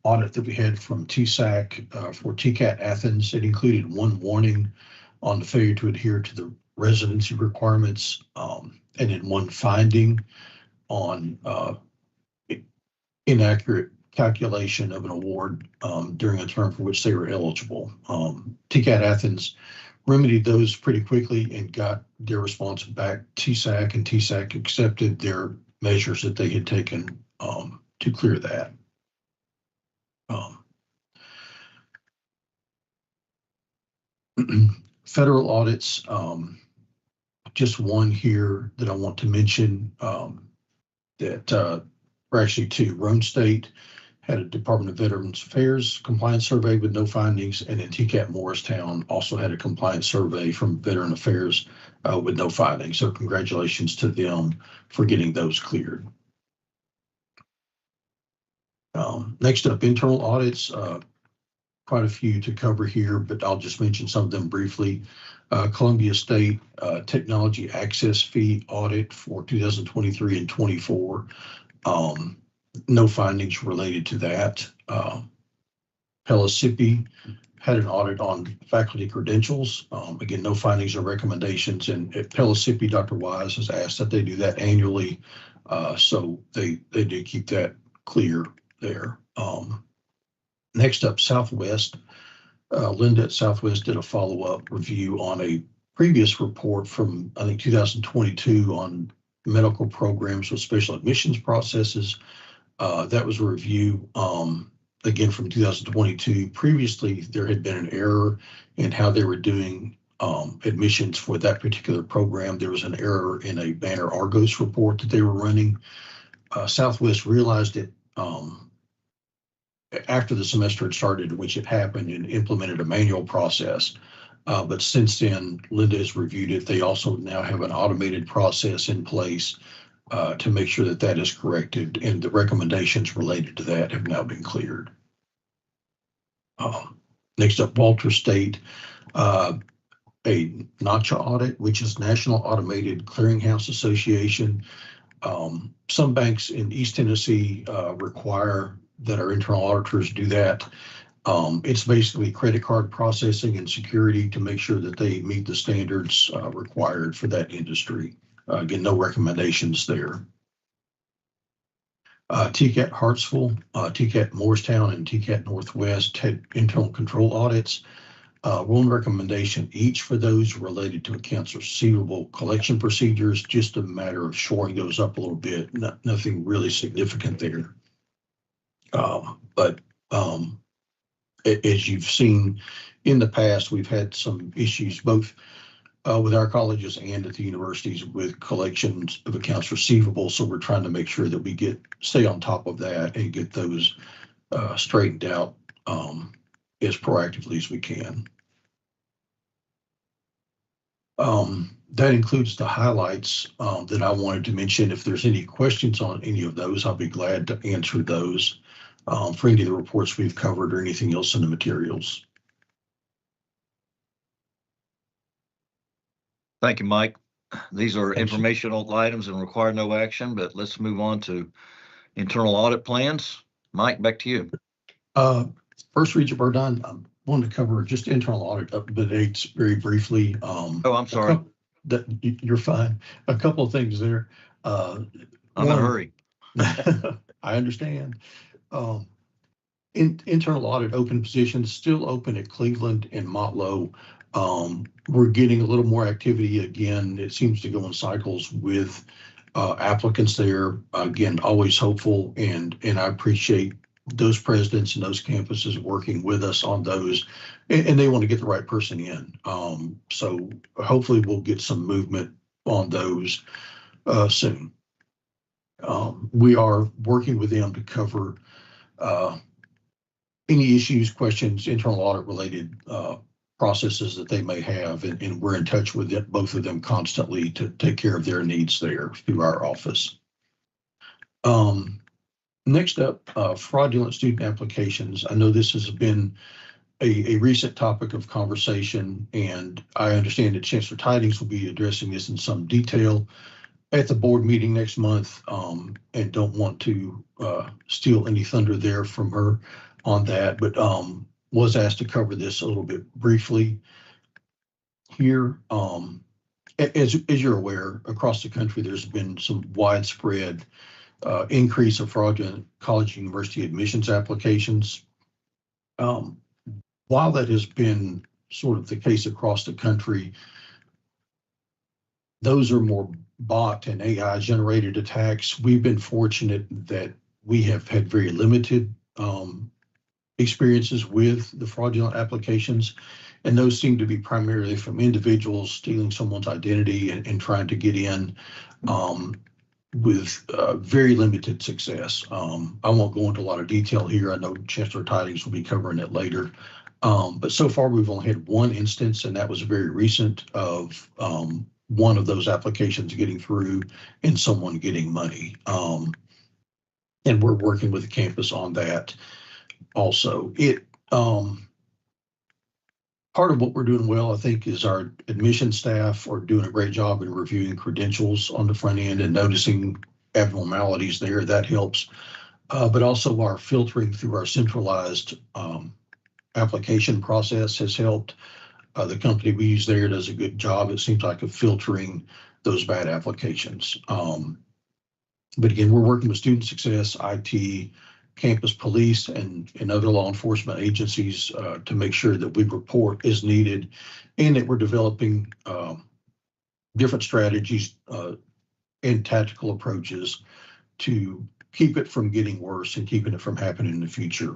audit that we had from TSAC for TCAT Athens. It included 1 warning on the failure to adhere to the residency requirements, and then 1 finding on inaccurate calculation of an award during a term for which they were eligible. TCAT Athens remedied those pretty quickly and got their response back to TSAC, and TSAC accepted their measures that they had taken to clear that. Federal audits, just 1 here that I want to mention, that or actually 2. Rhone State had a Department of Veterans Affairs compliance survey with no findings, and then TCAT Morristown also had a compliance survey from Veteran Affairs with no findings. So congratulations to them for getting those cleared. Next up, internal audits, quite a few to cover here, but I'll just mention some of them briefly. Columbia State technology access fee audit for 2023 and 24. No findings related to that. Pellissippi had an audit on faculty credentials. Again, no findings or recommendations. And at Pellissippi, Dr. Wise has asked that they do that annually. So they do keep that clear there. Next up, Southwest. Linda at Southwest did a follow-up review on a previous report from, I think, 2022 on medical programs with special admissions processes. That was a review, again, from 2022. Previously, there had been an error in how they were doing admissions for that particular program. There was an error in a Banner Argos report that they were running. Southwest realized it after the semester had started, which it happened, and implemented a manual process. But since then, Linda has reviewed it. They also now have an automated process in place to make sure that that is corrected, and the recommendations related to that have now been cleared. Next up, Walter State, a NACHA audit, which is National Automated Clearinghouse Association. Some banks in East Tennessee require that our internal auditors do that. It's basically credit card processing and security to make sure that they meet the standards required for that industry. Again, no recommendations there. TCAT Hartsville, TCAT Morristown, and TCAT Northwest had internal control audits. One recommendation each for those related to accounts receivable collection procedures, just a matter of shoring those up a little bit, nothing really significant there. But as you've seen in the past, we've had some issues both with our colleges and at the universities with collections of accounts receivable. So we're trying to make sure that we stay on top of that and get those straightened out as proactively as we can. That includes the highlights that I wanted to mention. If there's any questions on any of those, I'll be glad to answer those for any of the reports we've covered or anything else in the materials. Thank you, Mike. These are Thanks. informational items and require no action, but let's move on to internal audit plans. Mike, back to you. First, Regent Burdine, I wanted to cover just internal audit updates very briefly. Oh, I'm sorry. You're fine. A couple of things there. I'm in a hurry. I understand. Internal audit open positions still open at Cleveland and Motlow. We're getting a little more activity again. It seems to go in cycles with applicants there. Again, always hopeful, and I appreciate those presidents and those campuses working with us on those, and they want to get the right person in. So hopefully we'll get some movement on those soon. We are working with them to cover any issues, questions, internal audit related processes that they may have, and we're in touch with both of them constantly to take care of their needs there through our office. Next up, fraudulent student applications. I know this has been a recent topic of conversation, and I understand that Chancellor Tidings will be addressing this in some detail at the board meeting next month, and don't want to steal any thunder there from her on that, but was asked to cover this a little bit briefly here. As you're aware, across the country, there's been some widespread increase of fraudulent college and university admissions applications. While that has been sort of the case across the country, those are more bot and AI generated attacks. We've been fortunate that we have had very limited experiences with the fraudulent applications, and those seem to be primarily from individuals stealing someone's identity and trying to get in with very limited success. I won't go into a lot of detail here. I know Chancellor Tidings will be covering it later. But so far we've only had one instance, and that was very recent, of one of those applications getting through and someone getting money. And we're working with the campus on that also. Part of what we're doing well, I think, is our admission staff are doing a great job in reviewing credentials on the front end and noticing abnormalities there. That helps. But also our filtering through our centralized application process has helped. The company we use there does a good job, it seems like, of filtering those bad applications. But again, we're working with student success, IT, campus police, and other law enforcement agencies to make sure that we report as needed, and that we're developing different strategies and tactical approaches to keep it from getting worse and keeping it from happening in the future.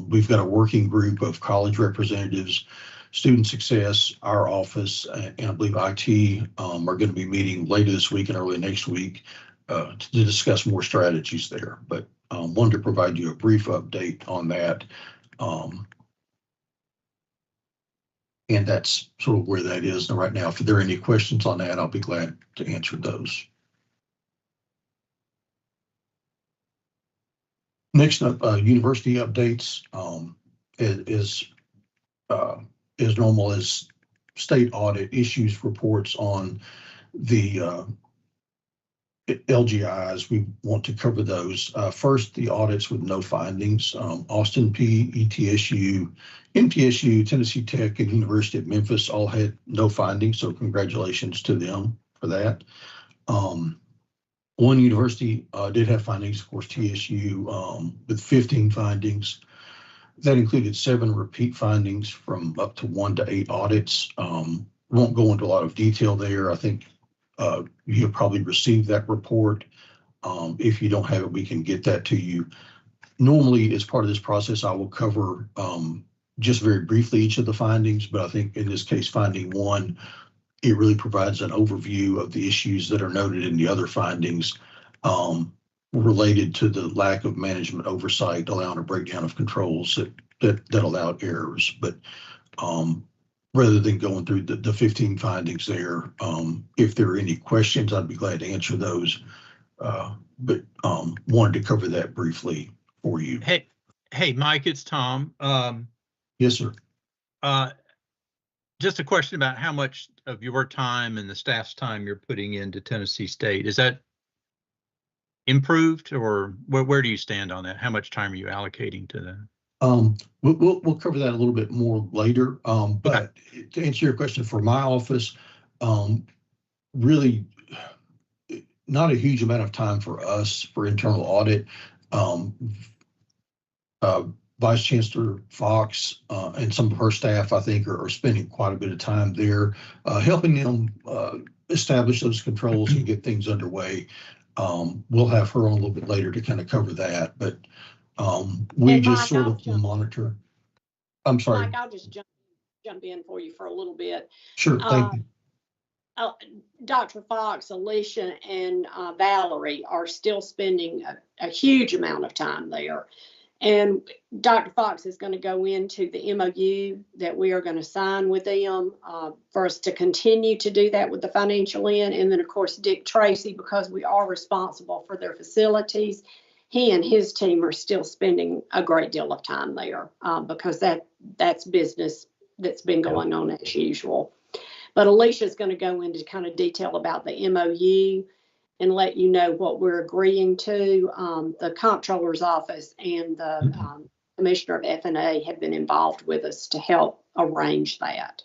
We've got a working group of college representatives, student success, our office, and I believe IT are going to be meeting later this week and early next week to discuss more strategies there. But wanted to provide you a brief update on that. And that's sort of where that is right now. If there are any questions on that, I'll be glad to answer those. Next up, university updates. As normal as state audit issues reports on the LGIs, we want to cover those. First, the audits with no findings. Austin P, ETSU, MTSU, Tennessee Tech, and University of Memphis all had no findings, so congratulations to them for that. One university did have findings, of course, TSU, with 15 findings. That included 7 repeat findings from up to 1 to 8 audits. Won't go into a lot of detail there. I think you'll probably receive that report. If you don't have it, we can get that to you. Normally, as part of this process, I will cover just very briefly each of the findings, but I think in this case, finding 1, it really provides an overview of the issues that are noted in the other findings related to the lack of management oversight, allowing a breakdown of controls that allowed errors. But rather than going through the 15 findings there, if there are any questions, I'd be glad to answer those. But wanted to cover that briefly for you. Hey, Mike, it's Tom. Yes, sir. Just a question about how much of your time and the staff's time you're putting into Tennessee State. Is that improved, or where do you stand on that? How much time are you allocating to that? We'll cover that a little bit more later. But to answer your question, for my office, really not a huge amount of time for us for internal audit. Vice Chancellor Fox and some of her staff, I think, are spending quite a bit of time there, helping them establish those controls and get things underway. We'll have her on a little bit later to kind of cover that, but we And just Mike, sort of monitor. I'm sorry. Mike, I'll just jump in for you for a little bit. Sure, thank you. Dr. Fox, Alicia, and Valerie are still spending a huge amount of time there. And Dr. Fox is going to go into the MOU that we are going to sign with them for us to continue to do that with the financial end. And then, of course, Dick Tracy, because we are responsible for their facilities, he and his team are still spending a great deal of time there because that's business that's been going on as usual. But Alicia is going to go into kind of detail about the MOU and let you know what we're agreeing to. The comptroller's office and the commissioner of F&A have been involved with us to help arrange that.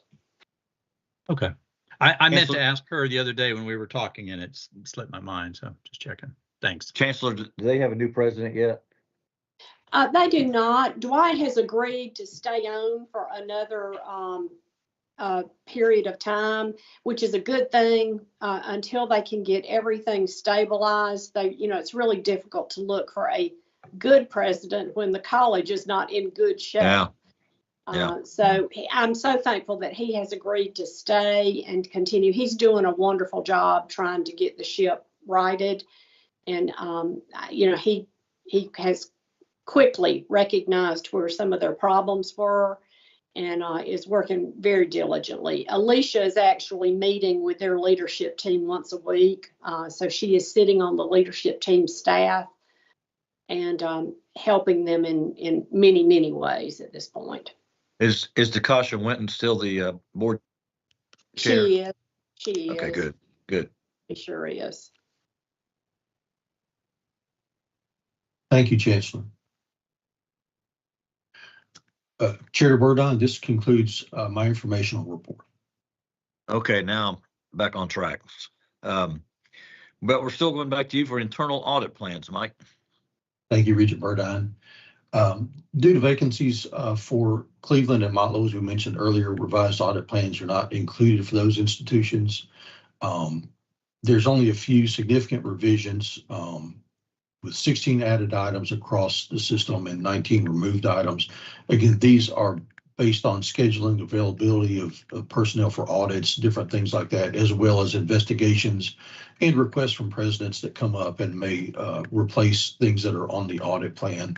Okay. I meant to ask her the other day when we were talking, and it slipped my mind, so just checking. Thanks. Chancellor, do they have a new president yet? They do not. Dwight has agreed to stay on for another period of time, which is a good thing until they can get everything stabilized. It's really difficult to look for a good president when the college is not in good shape. Yeah. So I'm so thankful that he has agreed to stay and continue. He's doing a wonderful job trying to get the ship righted. And, he has quickly recognized where some of their problems were and is working very diligently. Alicia is actually meeting with their leadership team once a week. So she is sitting on the leadership team staff and helping them in many, many ways at this point. Is Takasha Winton still the board chair? She is. She is. Okay, good. She sure is. Thank you, Chancellor. Chair Burdine, this concludes my informational report. Okay, now back on track. But we're still going back to you for internal audit plans, Mike. Thank you, Regent Burdine. Due to vacancies for Cleveland and Motlow, as we mentioned earlier, revised audit plans are not included for those institutions. There's only a few significant revisions, with 16 added items across the system and 19 removed items. Again, these are based on scheduling, availability of personnel for audits, different things like that, as well as investigations and requests from presidents that come up and may replace things that are on the audit plan.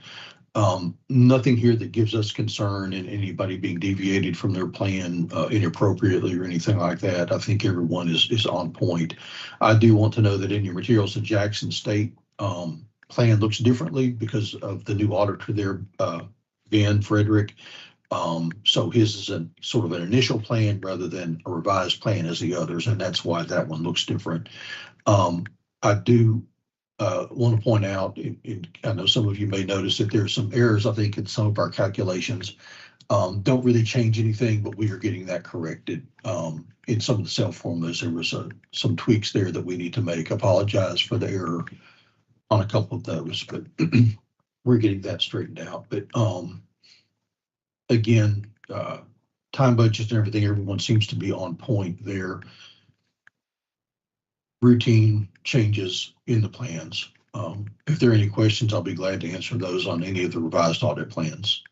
Nothing here that gives us concern in anybody being deviated from their plan inappropriately or anything like that. I think everyone is on point. I do want to know that in your materials, the Jackson State plan looks differently because of the new auditor there, Ben Frederick. So his is a sort of an initial plan rather than a revised plan as the others, and that's why that one looks different. I do want to point out, I know some of you may notice that there's some errors, I think, in some of our calculations. Don't really change anything, but we are getting that corrected. In some of the cell formulas, there was some tweaks there that we need to make. Apologize for the error on a couple of those, but we're getting that straightened out. But again, time budgets and everything, everyone seems to be on point there. Routine changes in the plans. If there are any questions, I'll be glad to answer those on any of the revised audit plans.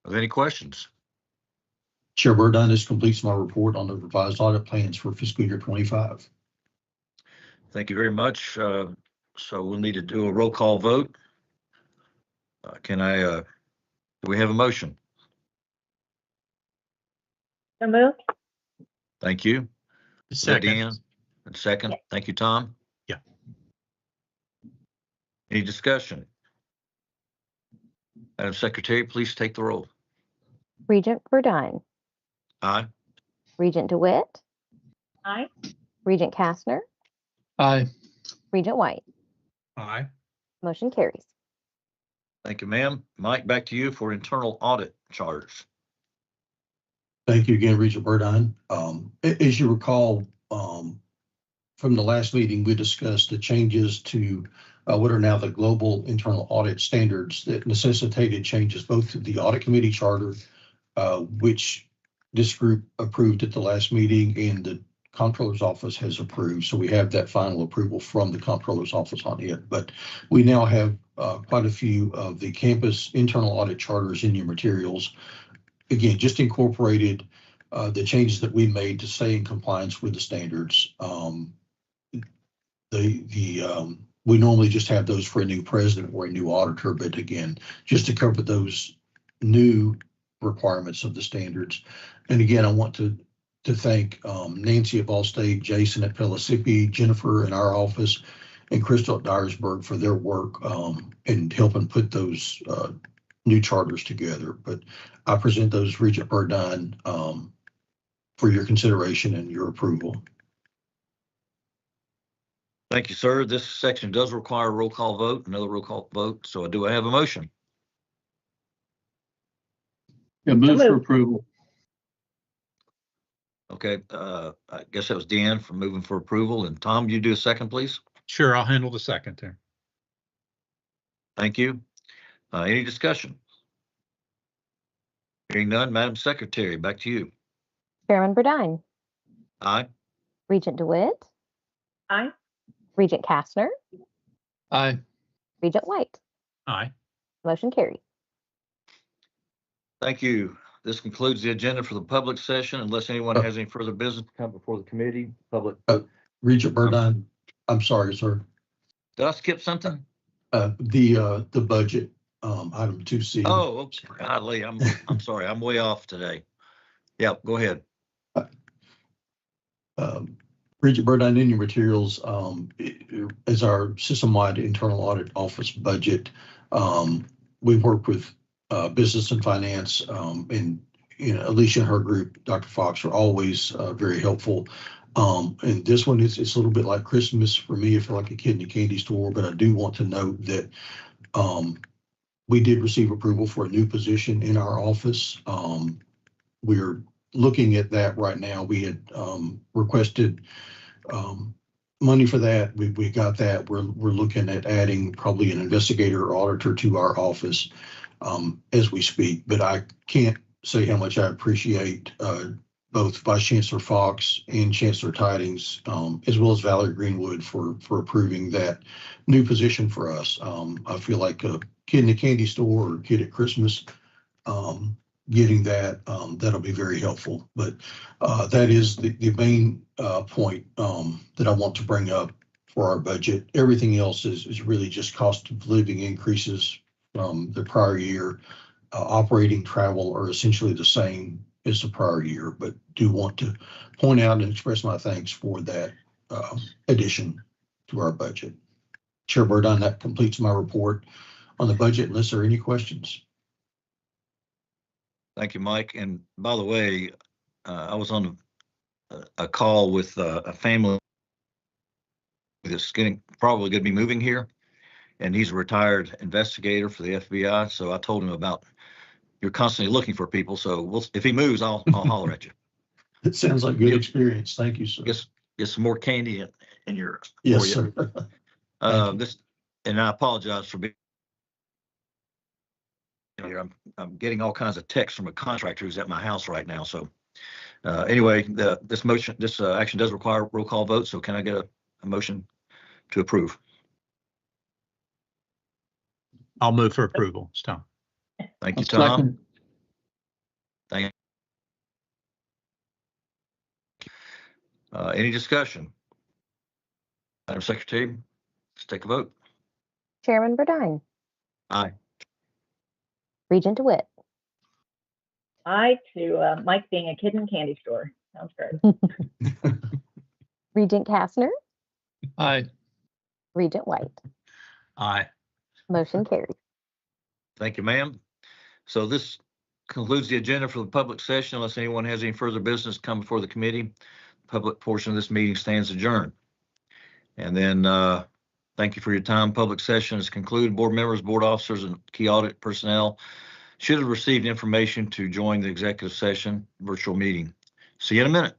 Are there any questions? Chair Burdine, this completes my report on the revised audit plans for fiscal year 25. Thank you very much. So we'll need to do a roll call vote. Do we have a motion? So moved. Thank you. Second. Deanne? And second. Yeah. Thank you, Tom. Yeah. Any discussion? Madam Secretary, please take the roll. Regent Burdine, Aye. Regent DeWitt, Aye. Regent Kastner, Aye. Regent White. Aye. Motion carries. Thank you, ma'am. Mike, back to you for internal audit charge. Thank you again, Regent Burdine. As you recall, from the last meeting, we discussed the changes to what are now the global internal audit standards that necessitated changes both to the audit committee charter, which this group approved at the last meeting, and the comptroller's office has approved. So we have that final approval from the comptroller's office on it. But we now have quite a few of the campus internal audit charters in your materials. Again, just incorporated the changes that we made to stay in compliance with the standards. We normally just have those for a new president or a new auditor, but again, just to cover those new requirements of the standards. And again, I want to thank Nancy at Ball State, Jason at Pellissippi, Jennifer in our office, and Crystal at Dyersburg for their work in helping put those new charters together. But I present those, Regent Burdine, for your consideration and your approval. Thank you, sir. This section does require a roll call vote, another roll call vote. So do I have a motion? Yeah, move for approval. Okay, I guess that was Deanne for moving for approval. And Tom, you do a second, please? Sure, I'll handle the second there. Thank you. Any discussion? Hearing none, Madam Secretary, back to you. Chairman Burdine, Aye. Regent DeWitt, Aye. Regent Kastner, Aye. Regent White. Aye. Motion carries. Thank you. This concludes the agenda for the public session. Unless anyone has any further business to come before the committee, public. Regent Burdine, I'm sorry, sir. Did I skip something? The budget, item 2C. Oh, okay. Golly, I'm sorry. I'm way off today. Yeah, go ahead. Regent Burdine, in your materials, as our system-wide internal audit office budget, we've worked with business and finance, and Alicia and her group, Dr. Fox, are always very helpful. And this one it's a little bit like Christmas for me. I feel like a kid in a candy store, but I do want to note that we did receive approval for a new position in our office. We're looking at that right now. We had requested money for that. We got that. We're looking at adding probably an investigator or auditor to our office as we speak. But I can't say how much I appreciate both Vice Chancellor Fox and Chancellor Tidings, as well as Valerie Greenwood for approving that new position for us. I feel like a kid in a candy store or kid at Christmas, getting that, that'll be very helpful. But that is the main point that I want to bring up for our budget. Everything else is really just cost of living increases from the prior year. Operating travel are essentially the same as the prior year, but do want to point out and express my thanks for that addition to our budget. Chair Burdine, that completes my report on the budget, unless there are any questions. Thank you, Mike. And by the way, I was on a call with a family that's probably going to be moving here, and he's a retired investigator for the FBI. So I told him about you're constantly looking for people. So if he moves, I'll holler at you. It sounds like good experience. Thank you, sir. Get some more candy in your. Yes, sir. And I apologize for being. I'm getting all kinds of texts from a contractor who's at my house right now. So anyway, this action does require roll call vote. So can I get a motion to approve? I'll move for approval. It's Tom. Thank you, Tom. Thank you. Any discussion? Madam Secretary, let's take a vote. Chairman Burdine. Aye. Regent DeWitt. Aye to Mike being a kid in a candy store. Sounds great. Regent Kastner. Aye. Regent White. Aye. Motion carries. Thank you, ma'am. So this concludes the agenda for the public session. Unless anyone has any further business come before the committee, the public portion of this meeting stands adjourned. And then thank you for your time. Public session is concluded. Board members, board officers, and key audit personnel should have received information to join the executive session virtual meeting. See you in a minute.